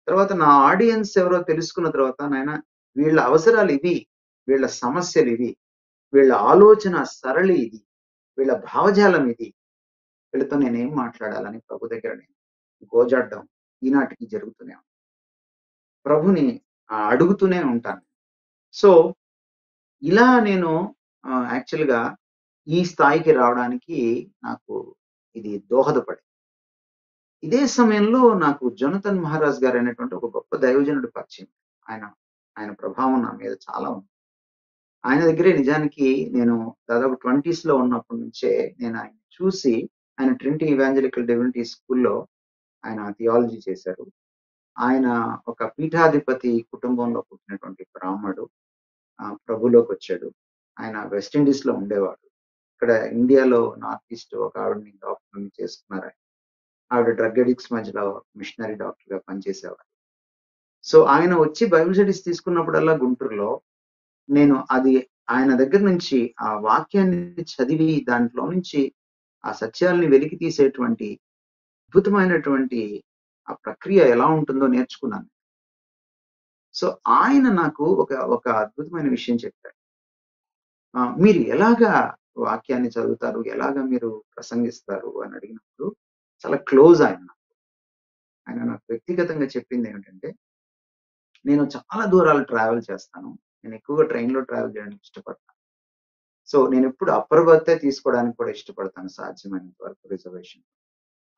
తర్వాత నా ఆడియన్స్ ఎవరో తెలుసుకున్న తర్వాత నాయన వీళ్ళ అవసరాలు ఇవి, వీళ్ళ సమస్యలు ఇవి, వీళ్ళ ఆలోచన సరళి ఇది, వీళ్ళ భావజాలం ఇది. వీళ్ళతో నేనేం మాట్లాడాలని ప్రభు దగ్గర నేను గోజాడడం ఈనాటికి జరుగుతూనే ఉంది. ప్రభుని అడుగుతూనే ఉంటాను. సో ఇలా నేను యాక్చువల్‌గా ఈ స్థాయికి రావడానికి నాకు ఇది దోహదపడింది. ఇదే సమయంలో నాకు జొనాథన్ మహారాజ్ గారనేటువంటి ఒక గొప్ప దైవజనుడు పరిచయం. ఆయన ఆయన ప్రభావం నా మీద చాలా ఉంది. ఆయన దగ్గరే నిజానికి నేను దాదాపు 20స్‌లో ఉన్నప్పటి నుంచే నేను ఆయన్ని చూసి, ఆయన ట్రినిటీ ఇవాంజలికల్ డివినిటీ స్కూల్‌లో ఆయన థియాలజీ చేశారు. ఆయన ఒక పీఠాధిపతి కుటుంబంలో పుట్టినటువంటి బ్రాహ్మడు. ప్రభులోకొచ్చాడు. ఆయన వెస్ట్ ఇండీస్‌లో ఉండేవాడు. ఇక్కడ ఇండియాలో నార్త్ ఈస్ట్ ఒక ఆవిడని డాక్టర్‌ని చేసుకున్నారాయన. ఆవిడ డ్రగ్ అడిక్ట్స్ మధ్యలో మిషనరీ డాక్టర్‌గా పనిచేసేవారు. సో, ఆయన వచ్చి బైబిల్ స్టడీస్ తీసుకున్నప్పుడల్లా గుంటూరులో, నేను అది ఆయన దగ్గర నుంచి ఆ వాక్యాన్ని చదివి దాంట్లో నుంచి ఆ సత్యాల్ని వెలికి తీసేటువంటి అద్భుతమైనటువంటి ఆ ప్రక్రియ ఎలా ఉంటుందో నేర్చుకున్నాను. సో, ఆయన నాకు ఒక అద్భుతమైన విషయం చెప్పారు. మీరు ఎలాగా వాక్యాన్ని చదువుతారు? ఎలాగా మీరు ప్రసంగిస్తారు? అని అడిగినప్పుడు చాలా క్లోజ్ ఆయన. ఆయన నాకు వ్యక్తిగతంగా చెప్పిందేమిటంటే, నేను చాలా దూరాలు ట్రావెల్ చేస్తాను. నేను ఎక్కువగా ట్రైన్‌లో ట్రావెల్ చేయడానికి ఇష్టపడతాను. సో, నేనెప్పుడు అప్పర్ బర్తే తీసుకోవడానికి కూడా ఇష్టపడతాను సాధ్యమైనంత వరకు రిజర్వేషన్.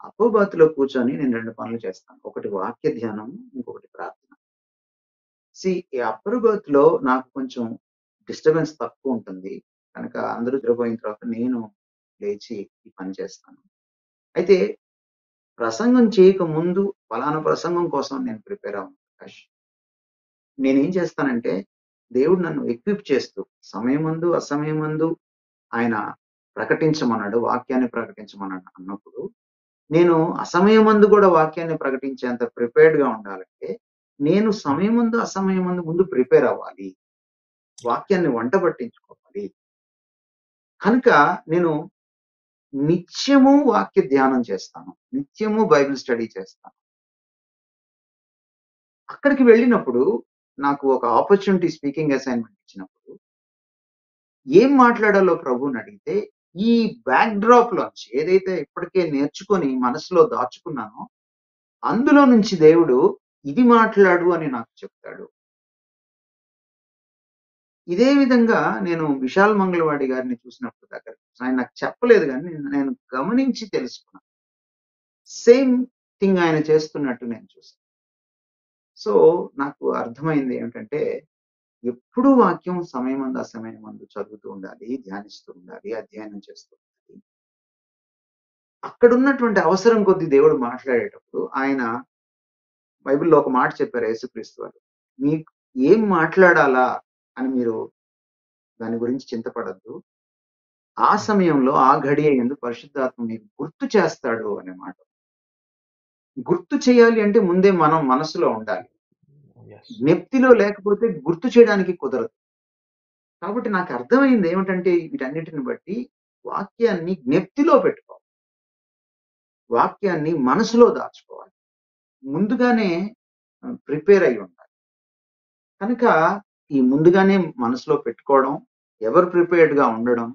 అప్పర్ బర్త్‌లో కూర్చొని నేను 2 పనులు చేస్తాను. ఒకటి వాక్య ధ్యానం, ఇంకొకటి ప్రార్థన. ఈ అప్పర్ బర్త్‌లో నాకు కొంచెం డిస్టర్బెన్స్ తక్కువుంటుంది. కనుక అందరూ నిద్రపోయిన తర్వాత నేను లేచి ఈ పని చేస్తాను. అయితే ప్రసంగం చేయక ముందు ఫలానా ప్రసంగం కోసం నేను ప్రిపేర్ అవ్వను ప్రకాష్. నేనేం చేస్తానంటే, దేవుడు నన్ను ఎక్విప్ చేస్తూ సమయమందు, అసమయమందు ఆయన ప్రకటించమన్నాడు, వాక్యాన్ని ప్రకటించమన్నాడు అన్నప్పుడు, నేను అసమయమందు కూడా వాక్యాన్ని ప్రకటించేంత ప్రిపేర్డ్‌గా ఉండాలంటే, నేను సమయమందు, అసమయమందు ముందు ప్రిపేర్ అవ్వాలి. వాక్యాన్ని వంట పట్టించుకోవాలి. కనుక నేను నిత్యము వాక్య ధ్యానం చేస్తాను. నిత్యము బైబిల్ స్టడీ చేస్తాను. అక్కడికి వెళ్ళినప్పుడు నాకు ఒక ఆపర్చునిటీ స్పీకింగ్ అసైన్‌మెంట్ ఇచ్చినప్పుడు, ఏం మాట్లాడాలో ప్రభువుని అడిగితే, ఈ బ్యాక్ డ్రాప్‌లోంచి ఏదైతే ఇప్పటికే నేర్చుకొని మనసులో దాచుకున్నానో, అందులో నుంచి దేవుడు ఇది మాట్లాడు అని నాకు చెప్తాడు. ఇదే విధంగా నేను విశాల్ మంగళవాడి గారిని చూసినప్పుడు దగ్గర ఆయన నాకు చెప్పలేదు గానీ, నేను గమనించి తెలుసుకున్నాను. సేమ్ థింగ్ ఆయన చేస్తున్నట్టు నేను చూసాను. సో, నాకు అర్థమైంది ఏమిటంటే, ఎప్పుడూ వాక్యం సమయమందు, అసమయమందు చదువుతూ ఉండాలి, ధ్యానిస్తూ ఉండాలి, అధ్యయనం చేస్తూ ఉండాలి. అక్కడున్నటువంటి అవసరం కొద్దీ దేవుడు మాట్లాడేటప్పుడు ఆయన బైబిల్‌లో ఒక మాట చెప్పారు యేసుక్రీస్తు వారు. మీకు ఏం మాట్లాడాలా అని మీరు దాని గురించి చింతపడొద్దు. ఆ సమయంలో ఆ ఘడియ యందు పరిశుద్ధాత్మ మీకు గుర్తు చేస్తాడు అనే మాట. గుర్తు చేయాలి అంటే ముందే మనం మనసులో ఉండాలి. Yes. జ్ఞప్తిలో లేకపోతే గుర్తు చేయడానికి కుదరదు. కాబట్టి నాకు అర్థమైంది ఏమిటంటే వీటన్నిటిని బట్టి వాక్యాన్ని జ్ఞప్తిలో పెట్టుకోవాలి. వాక్యాన్ని మనసులో దాచుకోవాలి. ముందుగానే ప్రిపేర్ అయ్యి ఉండాలి. కనుక ఈ ముందుగానే మనసులో పెట్టుకోవడం, ఎవర్ ప్రిపేర్డ్‌గా ఉండడం,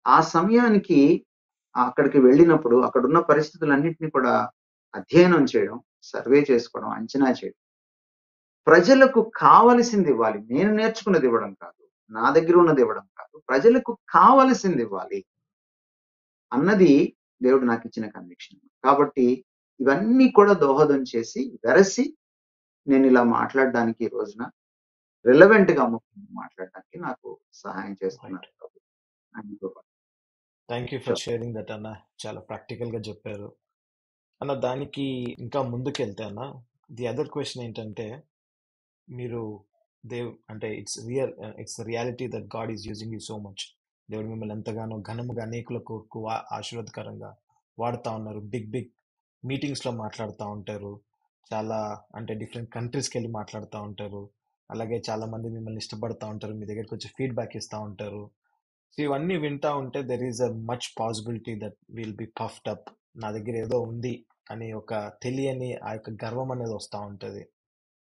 ఆ సమయానికి అక్కడికి వెళ్ళినప్పుడు అక్కడున్న పరిస్థితులన్నిటిని కూడా అధ్యయనం చేయడం, సర్వే చేసుకోవడం, అంచనా చేయడం. ప్రజలకు కావలసింది ఇవ్వాలి. నేను నేర్చుకున్నది ఇవ్వడం కాదు. నా దగ్గర ఉన్నది ఇవ్వడం కాదు. ప్రజలకు కావలసింది ఇవ్వాలి. అన్నది దేవుడు నాకిచ్చిన కన్విక్షన్. కాబట్టి ఇవన్నీ కూడా దోహదం చేసి, వెరసి నేనిలా మాట్లాడడానికి ఈ రోజున రిలవెంట్‌గా మాట్లాడడానికి నాకు సహాయం చేస్తున్నారు Right. ప్రభు. ఆయనతో పాటు. Thank you for sharing that అన్న. చాలా ప్రాక్టికల్గా చెప్పారు అన్న. దానికి ఇంకా ముందుకెళ్తే అన్న, ది అదర్ క్వశ్చన్ ఏంటంటే, మీరు అంటే it's reality that God is using you so much. దేవుడు మిమ్మల్ని ఎంతగానో ఘనముగా అనేకులకు ఆశీర్వాదకరంగా వాడుతూ ఉన్నారు. బిగ్ మీటింగ్స్లో మాట్లాడుతూ ఉంటారు. చాలా అంటే డిఫరెంట్ కంట్రీస్కి వెళ్ళి మాట్లాడుతూ ఉంటారు. అలాగే చాలా మంది మిమ్మల్ని ఇష్టపడుతూ ఉంటారు, మీ దగ్గరికి వచ్చి ఫీడ్బ్యాక్ ఇస్తూ ఉంటారు. సో ఇవన్నీ వింటా ఉంటే there is a much possibility that will be puffed up. నా దగ్గర ఏదో ఉంది అని ఒక తెలియని ఆ యొక్క గర్వం అనేది వస్తూ ఉంటుంది.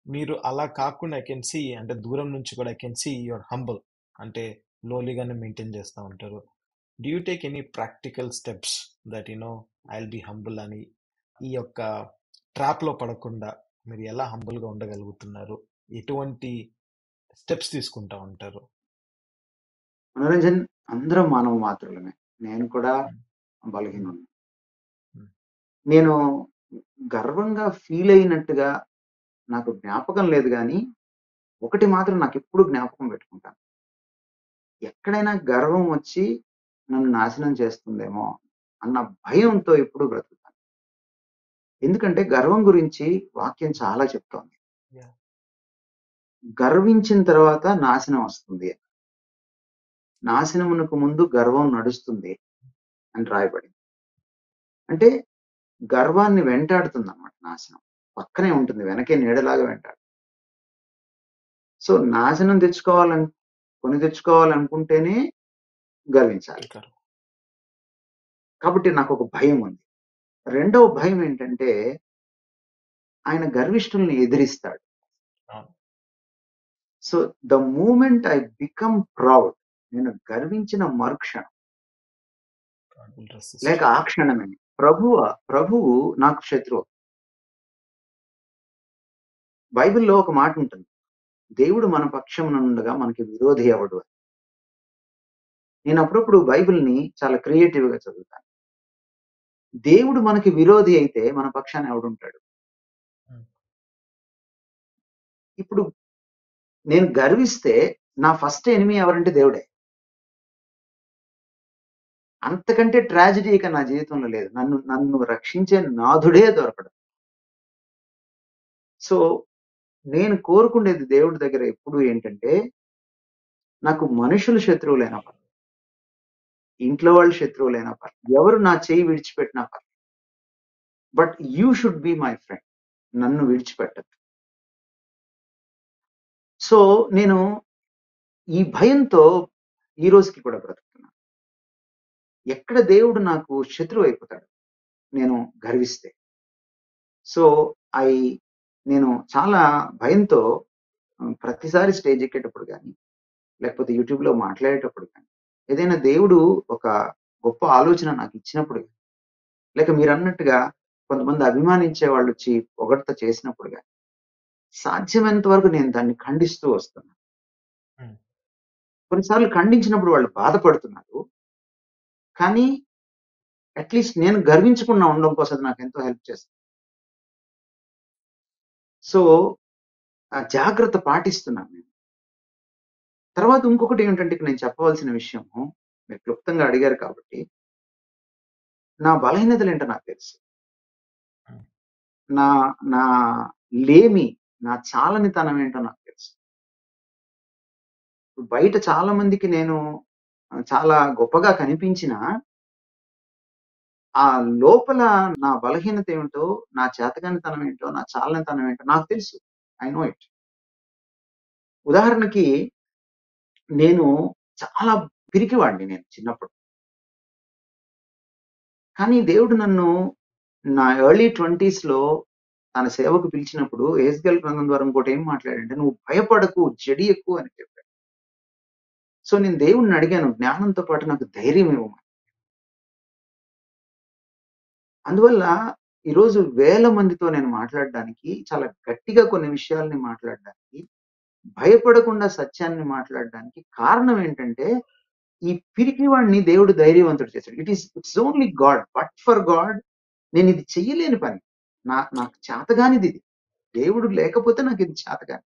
మీరు అలా కాకుండా ఐ కెన్ సీ, అంటే దూరం నుంచి కూడా I can see your humble, అంటే లోలీగానే మెయింటైన్ చేస్తూ ఉంటారు. Do you take any practical steps that I'll be humble అని, ఈ యొక్క ట్రాప్లో పడకుండా మీరు ఎలా హంబుల్గా ఉండగలుగుతున్నారు? ఎటువంటి స్టెప్స్ తీసుకుంటా ఉంటారు? మనోరంజన్, అందరం మానవ మాత్రులమే. నేను కూడా ఉమ్, ఉమ్, బలహీనుడిని. ఉమ్, నేను గర్వంగా ఫీల్ అయినట్టుగా నాకు జ్ఞాపకం లేదు గానీ, ఒకటి మాత్రం నాకెప్పుడు జ్ఞాపకం పెట్టుకుంటాను. ఎక్కడైనా గర్వం వచ్చి నన్ను నాశనం చేస్తుందేమో అన్న భయంతో ఎప్పుడూ బ్రతుకుతాను. ఎందుకంటే గర్వం గురించి వాక్యం చాలా చెప్తోంది. yeah, గర్వించిన తర్వాత నాశనం వస్తుంది. నాశనమునకు ముందు గర్వం నడుస్తుంది అని రాయబడింది. అంటే గర్వాన్ని వెంటాడుతుందన్నమాట నాశనం. పక్కనే ఉంటుంది. వెనకే నీడలాగా వెంటాడు. సో, నాశనం కొని తెచ్చుకోవాలనుకుంటేనే గర్వించాలి. గర్వం. కాబట్టి నాకొక భయం ఉంది. రెండవ భయం ఏంటంటే, ఆయన గర్విష్ఠుల్ని ఎదిరిస్తాడు. అవును. So, the moment I become proud, నేను గర్వించిన మరుక్షణం God will resist. లేక ఆ క్షణమే ప్రభువు నాకు శత్రువు. బైబిల్‌లో ఒక మాట ఉంటుంది. దేవుడు మన పక్షమునుండగా మనకి విరోధి ఎవడు అని. నేను అప్పుడప్పుడు బైబిల్‌ని చాలా క్రియేటివ్‌గా చదువుతాను. దేవుడు మనకి విరోధి అయితే మన పక్షాన ఎవడుంటాడు? ఉమ్, ఇప్పుడు నేను గర్విస్తే నా ఫస్ట్ ఎనిమీ ఎవరంటే దేవుడే. అంతకంటే ట్రాజెడీ ఇక నా జీవితంలో లేదు. నన్ను రక్షించే నాథుడే దొరకడు. సో, నేను కోరుకునేది దేవుడి దగ్గర ఎప్పుడు ఏంటంటే, నాకు మనుషులు శత్రువులైనా పర్లేదు, ఇంట్లో వాళ్ళు శత్రువులైనా పర్లేదు, ఎవరు నా చెయ్యి విడిచిపెట్టినా పర్లేదు. But you should be my friend. నన్ను విడిచిపెట్టద్దు. సో, నేను ఈ భయంతో ఈ రోజుకి కూడా బ్రతుకుతున్నాను. ఎక్కడ దేవుడు నాకు శత్రువు అయిపోతాడు నేను గర్విస్తే. సో, ఐ నేను చాలా భయంతో ప్రతిసారి స్టేజ్ ఎక్కేటప్పుడు గాని, లేకపోతే యూట్యూబ్‌లో మాట్లాడేటప్పుడు గాని, ఏదైనా దేవుడు ఒక గొప్ప ఆలోచన నాకిచ్చినప్పుడు, లేక మీరన్నట్టుగా కొంతమంది అభిమానించే వాళ్ళొచ్చి పొగడ్త చేసినప్పుడు గాని, సాధ్యమైనంత వరకు నేను దాన్ని ఖండిస్తూ వస్తున్నాను. ఉమ్, కొన్నిసార్లు ఖండించినప్పుడు వాళ్ళు బాధపడుతున్నారు. కానీ అట్‌లీస్ట్ నేను గర్వించకుండా ఉండడం కోసం అది నాకెంతో హెల్ప్ చేస్తుంది. సో, ఆ జాగ్రత్త పాటిస్తున్నాను నేను. తర్వాత ఇంకొకటి ఏంటంటే ఇక్కడ నేను చెప్పవలసిన విషయము, మీరు క్లుప్తంగా అడిగారు కాబట్టి, నా బలహీనతలేంటో నాకు తెలుసు. ఉమ్, నా నా లేమి, నా చాలనితనం ఏంటో నాకు తెలుసు. బయట చాలా మందికి నేను చాలా గొప్పగా కనిపించినా, ఆ లోపల నా బలహీనత ఏమిటో, నా చేతకానితనం ఏంటో, నా చాలనితనం ఏంటో నాకు తెలుసు. I know it. ఉదాహరణకి నేను చాలా పిరికివాడిని నేను చిన్నప్పుడు. కానీ దేవుడు నన్ను నా ఎర్లీ 20స్‌లో తన సేవకు పిలిచినప్పుడు యెహెజ్కేలు గ్రంథం ద్వారా ఇంకోటి ఏం మాట్లాడాడంటే, "నువ్వు భయపడకు, జడియకు" అని చెప్పాడు. సో, నేను దేవుడిని అడిగాను, జ్ఞానంతో పాటు నాకు ధైర్యం ఇవ్వమని. అందువల్ల ఈరోజు వేల మందితో నేను మాట్లాడడానికి, చాలా గట్టిగా కొన్ని విషయాల్ని మాట్లాడడానికి, భయపడకుండా సత్యాన్ని మాట్లాడడానికి కారణం ఏంటంటే, ఈ పిరికివాడిని దేవుడు ధైర్యవంతుడు చేశాడు. It's only God. But for God నేనిది చెయ్యలేని పని. నాకు చేతగానిదిది. దేవుడు లేకపోతే నాకిది చేతకాని.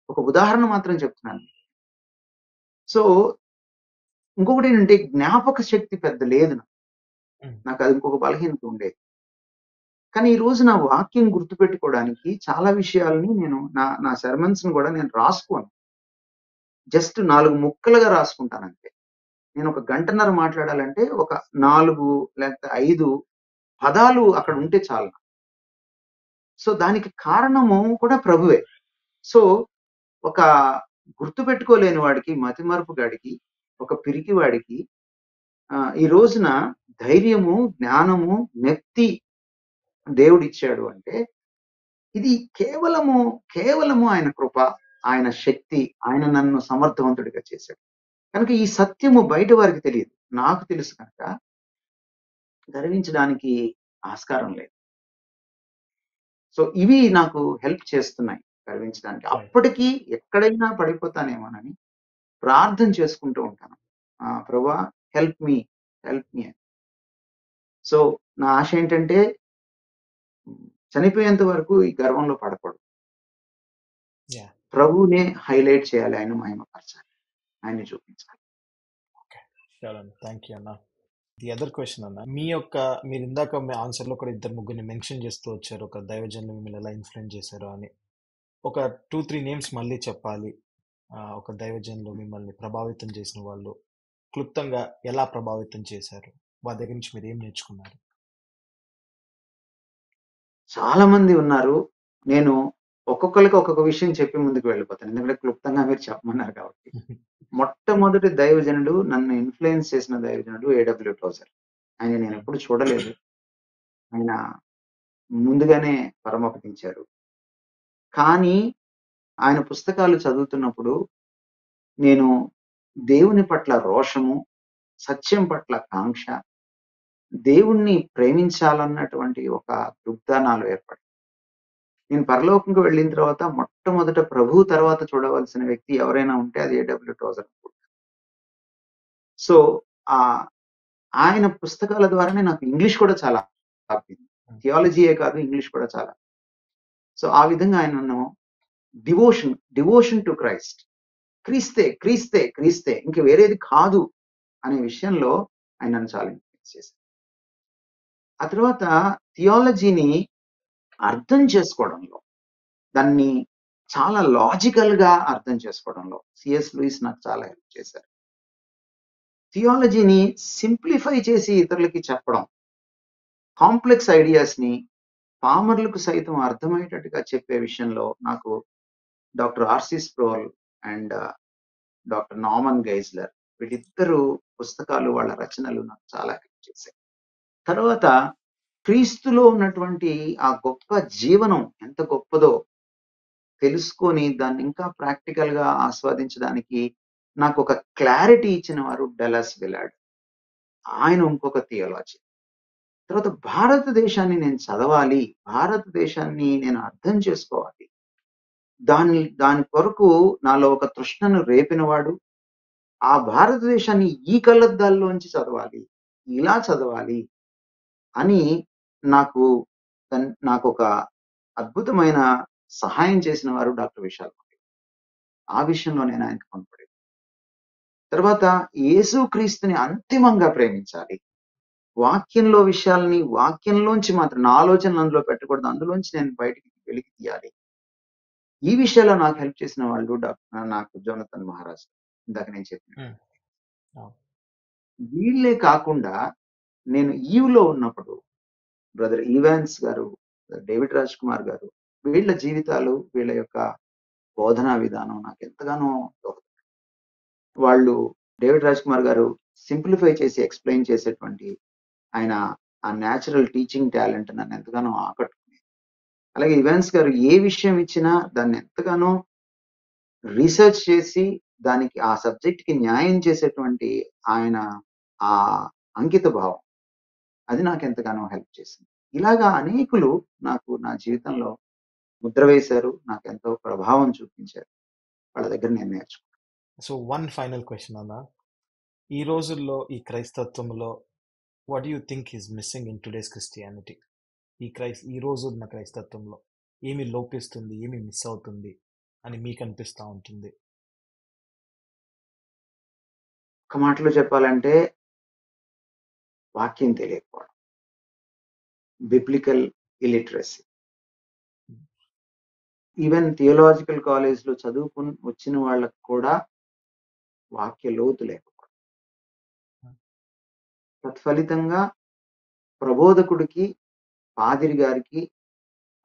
ఒక ఉదాహరణ మాత్రం చెప్తున్నాను. సో, ఇంకొకటేంటంటే జ్ఞాపక శక్తి పెద్ద లేదు నాకు. ఉమ్, నాకది ఇంకొక బలహీనత ఉండేది. కానీ ఈ రోజు నా వాక్యం గుర్తుపెట్టుకోవడానికి చాలా విషయాల్ని నేను నా సెర్మన్స్‌ని గూడా నేను రాసుకోను. జస్ట్ 4 ముక్కలుగా రాసుకుంటానంతే. నేను ఒక గంటన్నర మాట్లాడాలంటే ఒక 4 లేకపోతే 5 పదాలు అక్కడ ఉంటే చాలు. సో, దానికి కారణము కూడా ప్రభువే. సో, ఒక గుర్తుపెట్టుకోలేని వాడికి, మతిమరుపుగాడికి, ఒక పిరికివాడికి ఈ రోజున ధైర్యము, జ్ఞానము, నెత్తి దేవుడిచ్చాడు అంటే, ఇది కేవలము ఆయన కృప, ఆయన శక్తి, ఆయన నన్ను సమర్థవంతుడిగా చేశాడు. కనుక ఈ సత్యము బయట వారికి తెలియదు. నాకు తెలుసు కనుక గర్వించడానికి ఆస్కారం లేదు. సో ఇవి నాకు హెల్ప్ చేస్తున్నాయి గర్వించడానికి. రైట్. అప్పటికి ఎక్కడైనా పడిపోతానేమోనని ప్రార్థన చేసుకుంటూ ఉంటాను. ప్రభువా హెల్ప్ మీ అని. సో నా ఆశ ఏంటంటే చనిపోయేంత వరకు ఈ గర్వంలో పడకూడదు. యా. ప్రభువునే హైలైట్ చేయాలి, ఆయన మహిమపరచాలి, ఆయన్ని చూపించాలి. ఓకే, షూర్ అన్న. థ్యాంక్ యూ అన్న. ది అదర్ క్వశ్చన్ అన్న, మీరు ఇందాక మీ ఆన్సర్లో కూడా ఇద్దరు ముగ్గురిని మెన్షన్ చేస్తూ వచ్చారు, ఒక దైవజనులు మిమ్మల్ని ఎలా ఇన్ఫ్లుయెన్స్ చేశారు అని. ఒక 2-3 నేమ్స్ మళ్ళీ చెప్పాలి. ఒక దైవజనులు మిమ్మల్ని ప్రభావితం చేసిన వాళ్ళు క్లుప్తంగా ఎలా ప్రభావితం చేశారు, వాళ్ళ దగ్గర నుంచి మీరు ఏం నేర్చుకున్నారు? చాలా మంది ఉన్నారు. నేను ఒక్కొక్కరికి ఒక్కొక్క విషయం చెప్పి ముందుకు వెళ్ళిపోతాను, ఎందుకంటే క్లుప్తంగా మీరు చెప్పమన్నారు కాబట్టి. మొట్టమొదటి దైవజనుడు, నన్ను ఇన్ఫ్లుయెన్స్ చేసిన దైవజనుడు A.W. టోజర్. ఆయన నేను ఎప్పుడు చూడలేదు. ఆయన ముందుగానే పరమపదించారు. కానీ ఆయన పుస్తకాలు చదువుతున్నప్పుడు నేను దేవుని పట్ల రోషము, సత్యం పట్ల కాంక్ష, దేవుణ్ణి ప్రేమించాలన్నటువంటి ఒక దుగ్ధ నాలో ఏర్పడింది. నేను పరలోకంకు వెళ్ళిన తర్వాత మొట్టమొదట ప్రభు తర్వాత చూడవలసిన వ్యక్తి ఎవరైనా ఉంటే అది A.W. టోజర్. సో ఆయన పుస్తకాల ద్వారానే నాకు ఇంగ్లీష్ కూడా చాలా థియాలజీయే కాదు, ఇంగ్లీష్ కూడా చాలా. సో ఆ విధంగా ఆయన నన్ను డివోషన్ టు క్రైస్ట్, క్రీస్తే క్రీస్తే క్రీస్తే, ఇంక వేరేది కాదు అనే విషయంలో ఆయన నన్ను చాలా ఇన్ఫ్లుయెన్స్ చేశారు. ఆ తర్వాత థియాలజీని అర్థం చేసుకోవడంలో, దాన్ని చాలా లాజికల్ గా అర్థం చేసుకోవడంలో సిఎస్ లూయిస్ నాకు చాలా హెల్ప్ చేశారు. థియాలజీని సింప్లిఫై చేసి ఇతరులకి చెప్పడం, కాంప్లెక్స్ ఐడియాస్ ని పామర్లకు సైతం అర్థమయ్యేటట్టుగా చెప్పే విషయంలో నాకు doctor R C Sproul and doctor Norman Geisler, వీళ్ళిద్దరు పుస్తకాలు, వాళ్ళ రచనలు నాకు చాలా హెల్ప్ చేశాయి. తర్వాత క్రీస్తులో ఉన్నటువంటి ఆ గొప్ప జీవనం ఎంత గొప్పదో తెలుసుకొని దాన్ని ఇంకా ప్రాక్టికల్ గా ఆస్వాదించడానికి నాకు ఒక క్లారిటీ ఇచ్చిన వారు డెలస్ విలార్డ్. ఆయన ఇంకొక థియాలజీ. తర్వాత భారతదేశాన్ని నేను చదవాలి, భారతదేశాన్ని నేను అర్థం చేసుకోవాలి, దాని కొరకు నాలో ఒక తృష్ణను రేపినవాడు, ఆ భారతదేశాన్ని ఈ కళ్ళద్దాల్లోంచి చదవాలి, ఇలా చదవాలి అని నాకు ఒక అద్భుతమైన సహాయం చేసిన వారు డాక్టర్ విశాల్. ఆ విషయంలో నేను ఆయనకు కొనపడేది. తర్వాత యేసుక్రీస్తుని అంతిమంగా ప్రేమించాలి, వాక్యంలో విషయాల్ని వాక్యంలోంచి మాత్రం, నా ఆలోచనలు అందులో పెట్టకూడదు, అందులోంచి నేను బయటికి వెలికి తీయాలి. ఈ విషయాల్లో నాకు హెల్ప్ చేసిన వాళ్ళు నాకు జోనథన్ మహారాజ్, ఇందాక నేను చెప్పిన. వీళ్ళే కాకుండా నేను ఈవ్లో ఉన్నప్పుడు బ్రదర్ ఈవాన్స్ గారు, డేవిడ్ రాజ్ కుమార్ గారు, వీళ్ళ జీవితాలు, వీళ్ళ యొక్క బోధనా విధానం నాకు ఎంతగానో దోహదపడింది. వాళ్ళు డేవిడ్ రాజ్ కుమార్ గారు సింప్లిఫై చేసి ఎక్స్ప్లెయిన్ చేసేటువంటి ఆయన ఆ న్యాచురల్ టీచింగ్ టాలెంట్ నన్ను ఎంతగానో ఆకట్టుకునేది. అలాగే ఈవాన్స్ గారు ఏ విషయం ఇచ్చినా దాన్ని ఎంతగానో రీసెర్చ్ చేసి దానికి ఆ సబ్జెక్ట్ కి న్యాయం చేసేటువంటి ఆయన ఆ అంకిత భావం, అది నాకు ఎంతగానో హెల్ప్ చేసింది. ఇలాగా అనేకులు నాకు నా జీవితంలో ముద్ర వేశారు, నాకు ఎంతో ప్రభావం చూపించారు. వాళ్ళ దగ్గర నేను నేర్చుకున్నాను. సో వన్ ఫైనల్ క్వశ్చన్ అన్న, ఈ రోజుల్లో ఈ క్రైస్తత్వంలో what do you think is missing in today's Christianity? ఈ రోజు ఉన్న క్రైస్తత్వంలో ఏమి లోపిస్తుంది, ఏమి మిస్ అవుతుంది అని మీకు అనిపిస్తూ ఉంటుంది? ఒక మాటలో చెప్పాలంటే వాక్యం తెలియకపోవడం, బిబ్లికల్ ఇలిటరసీ. ఈవెన్ థియోలాజికల్ కాలేజ్లో చదువుకుని వచ్చిన వాళ్ళకు కూడా వాక్య లోతు లేకపోవడం, తత్ఫలితంగా ప్రబోధకుడికి, పాదిరి గారికి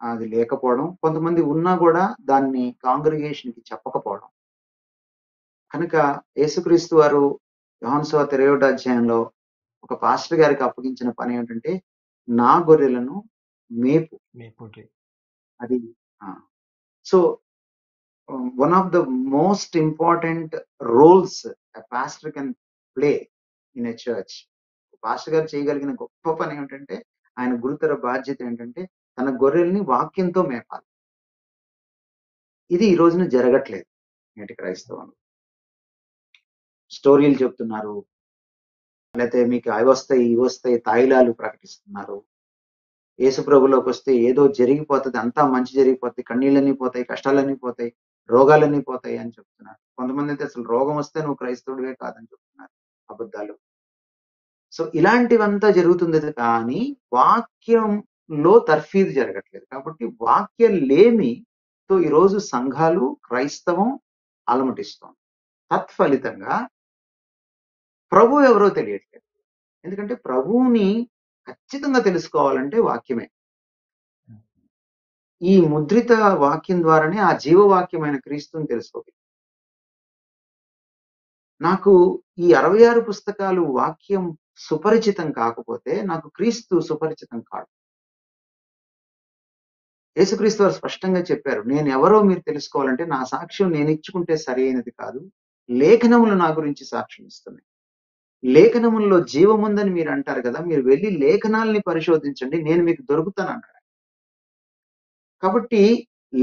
అది లేకపోవడం, కొంతమంది ఉన్నా కూడా దాన్ని కాంగ్రిగేషన్ కి చెప్పకపోవడం. కనుక యేసుక్రీస్తు వారు యోహాను సువార్త 20వ అధ్యాయంలో ఒక పాస్టర్ గారికి అప్పగించిన పని ఏంటంటే, నా గొర్రెలను మేపు. అది so one of the most important roles a pastor can play in a church. Pastor గారు చేయగలిగిన గొప్ప పని ఏమిటంటే, ఆయన గురుతర బాధ్యత ఏంటంటే తన గొర్రెల్ని వాక్యంతో మేపాలి. ఇది ఈ రోజున జరగట్లేదు నేటి క్రైస్తవంలో. స్టోరీలు చెప్తున్నారు, లేకపోతే మీకు అవి వస్తాయి ఇవి వస్తాయి తాయిలాలు ప్రకటిస్తున్నారు. యేసుప్రభులోకి వస్తే ఏదో జరిగిపోతుంది, అంతా మంచి జరిగిపోతాయి, కన్నీళ్ళన్నీ పోతాయి, కష్టాలన్నీ పోతాయి, రోగాలన్నీ పోతాయి అని చెప్తున్నారు. కొంతమంది అయితే అసలు రోగం వస్తే నువ్వు క్రైస్తవుడివే కాదని చెప్తున్నారు, అబద్ధాలు. సో ఇలాంటివంతా జరుగుతుంది కానీ వాక్యంలో తర్ఫీదు జరగట్లేదు. కాబట్టి వాక్య లేమితో ఈరోజు సంఘాలు క్రైస్తవం అలమటిస్తోంది. తత్ఫలితంగా ప్రభు ఎవరో తెలియట్లేదు. ఎందుకంటే ప్రభువుని ఖచ్చితంగా తెలుసుకోవాలంటే వాక్యమే. ఈ ముద్రిత వాక్యం ద్వారానే ఆ జీవవాక్యమైన క్రీస్తుని తెలుసుకోవాలి. నాకు ఈ 66 పుస్తకాలు వాక్యం సుపరిచితం కాకపోతే నాకు క్రీస్తు సుపరిచితం కాదు. యేసుక్రీస్తు వారు స్పష్టంగా చెప్పారు, నేను ఎవరో మీరు తెలుసుకోవాలంటే నా సాక్ష్యం నేను ఇచ్చుకుంటే సరి అయినది కాదు, లేఖనములు నా గురించి సాక్ష్యం ఇస్తున్నాయి. లేఖనములలో జీవముందని మీరు అంటారు కదా, మీరు వెళ్ళి లేఖనాల్ని పరిశోధించండి, నేను మీకు దొరుకుతాను అన్నాడు. కాబట్టి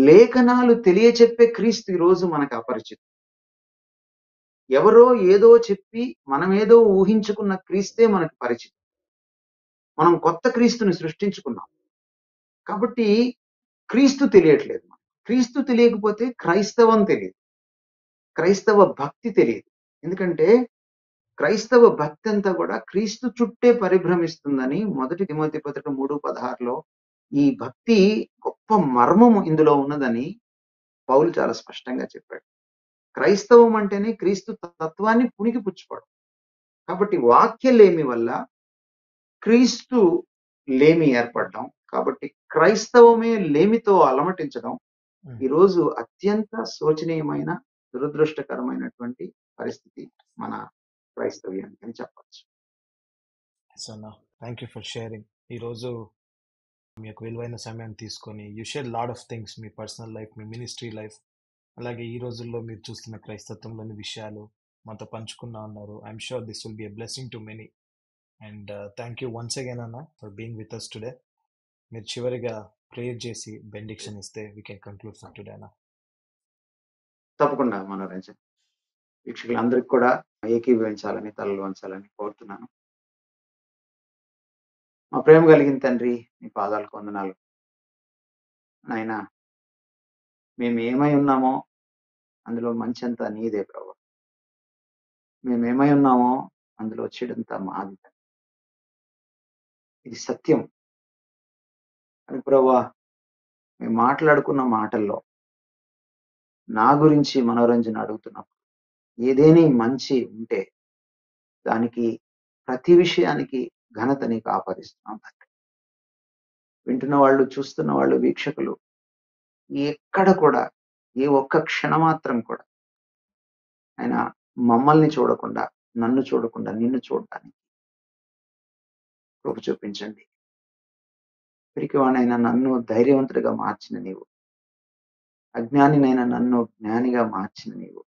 లేఖనాలు తెలియచెప్పే క్రీస్తు ఈ రోజు మనకు అపరిచితం. ఎవరో ఏదో చెప్పి మనమేదో ఊహించుకున్న క్రీస్తే మనకు పరిచితం. మనం కొత్త క్రీస్తుని సృష్టించుకున్నాం. కాబట్టి క్రీస్తు తెలియట్లేదు. క్రీస్తు తెలియకపోతే క్రైస్తవం తెలియదు, క్రైస్తవ భక్తి తెలియదు. ఎందుకంటే క్రైస్తవ భక్తి అంతా కూడా క్రీస్తు చుట్టే పరిభ్రమిస్తుందని 1 తిమోతి పత్రిక 3:16లో ఈ భక్తి గొప్ప మర్మము ఇందులో ఉన్నదని పౌలు చాలా స్పష్టంగా చెప్పాడు. క్రైస్తవం అంటేనే క్రీస్తు తత్వాన్ని పుణికి పుచ్చుకోవడం. కాబట్టి వాక్య లేమి వల్ల క్రీస్తు లేమి ఏర్పడడం, కాబట్టి క్రైస్తవమే లేమితో అలమటించడం ఈరోజు అత్యంత శోచనీయమైన దురదృష్టకరమైనటువంటి పరిస్థితి మన క్రైస్తవ్యానికి అని చెప్పచ్చు. Thank you for sharing. ఈరోజు మీ యొక్క విలువైన సమయాన్ని తీసుకొని you share lot of things, me personal life, me ministry life, అలాగే ఈ రోజుల్లో మీరు చూస్తున్న క్రైస్తత్వంలోని విషయాలు మాతో పంచుకున్నా ఉన్నారు. I'm sure this will be a blessing to many. And thank you once again అన్న for being with us today. మీరు చివరిగా ప్రేయర్ చేసి బెండిక్షన్ ఇస్తే we can conclude for today అన్న. తప్పకుండా మనోరంజన్, వీక్షకులందరికీ కూడా ఏకీభవించాలని తలలు వంచాలని కోరుతున్నాను. మా ప్రేమ కలిగిన తండ్రి, మీ పాదాలకు వందనాలు నాయన. మేము ఏమై ఉన్నామో అందులో మంచి అంతా నీదే ప్రభు. మేము ఏమై ఉన్నామో అందులో చెడంతా మాది. ఇది సత్యం అని ప్రభా, మేము మాట్లాడుకున్న మాటల్లో నా గురించి మనోరంజన్ అడుగుతున్నప్పుడు ఏదేని మంచి ఉంటే దానికి ప్రతి విషయానికి ఘనత నీకు ఆపాదిస్తున్నాం తండ్రి. వింటున్న వాళ్ళు, చూస్తున్న వాళ్ళు, వీక్షకులు ఎక్కడ కూడా ఏ ఒక్క క్షణమాత్రం కూడా ఆయన మమ్మల్ని చూడకుండా, నన్ను చూడకుండా నిన్ను చూడటానికి కృప చూపించండి. పిరికివాణైనా నన్ను ధైర్యవంతుడిగా మార్చిన నీవు, అజ్ఞానినైనా నన్ను జ్ఞానిగా మార్చిన నీవు,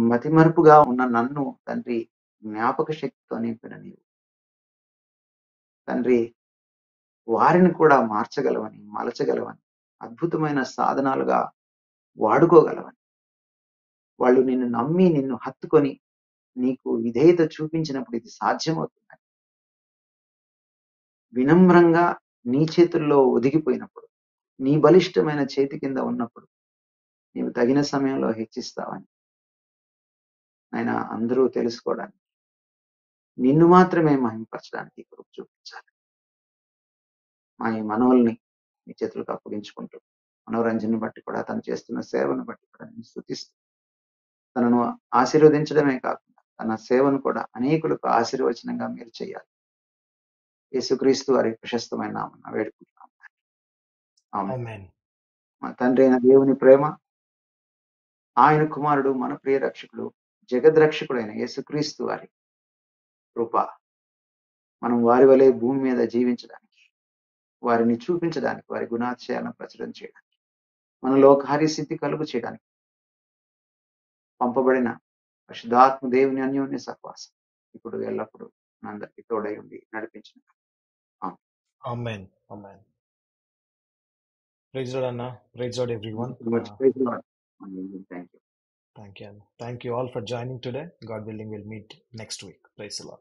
మతిమరుపుగా ఉన్న నన్ను తండ్రి జ్ఞాపక శక్తితో నింపిన నీవు తండ్రి, వారిని కూడా మార్చగలవని, మలచగలవని, అద్భుతమైన సాధనాలుగా వాడుకోగలవని, వాళ్ళు నిన్ను నమ్మి నిన్ను హత్తుకొని నీకు విధేయత చూపించినప్పుడు ఇది సాధ్యమవుతుందని, వినమ్రంగా నీ చేతుల్లో ఒదిగిపోయినప్పుడు, నీ బలిష్టమైన చేతి కింద ఉన్నప్పుడు నీవు తగిన సమయంలో హెచ్చిస్తావని ఆయన అందరూ తెలుసుకోవడానికి, నిన్ను మాత్రమే మహిమపరచడానికి కృప చూపించాలి. మా ఈ మనవల్ని నీ చేతులకు అప్పగించుకుంటూ, మనోరంజన్ని బట్టి కూడా, తను చేస్తున్న సేవను బట్టి కూడా నేను స్తుతిస్తూ, తనను ఆశీర్వదించడమే కాకుండా తన సేవను కూడా అనేకులకు ఆశీర్వచనంగా మీరు చేయాలి. యేసుక్రీస్తు వారి ప్రశస్తమైన నామమున వేడుకుంటున్నాం. ఆమేన్. మా తండ్రి అయిన దేవుని ప్రేమ, ఆయన కుమారుడు మన ప్రియ రక్షకుడు జగద్రక్షకుడైన యేసుక్రీస్తు వారి కృప, మనం వారి వలె భూమి మీద జీవించడానికి, వారిని చూపించడానికి, వారి గుణాతిశయాలను ప్రచురం చేయడానికి, మనలో కార్యసిద్ధి కలుగు చేయడానికి పంపబడిన పరిశుద్ధాత్మ దేవుని అన్యోన్య సహవాసం ఇప్పుడు ఎల్లప్పుడూ మనందరికీ తోడై ఉండి నడిపించిన. ఆమేన్. Amen. Praise Lord, Anna. Praise Lord, everyone. Thank you so much. Praise the Lord. Thank you. Thank you, Anna. Thank you all for joining today. God willing, we'll meet next week. Praise the Lord.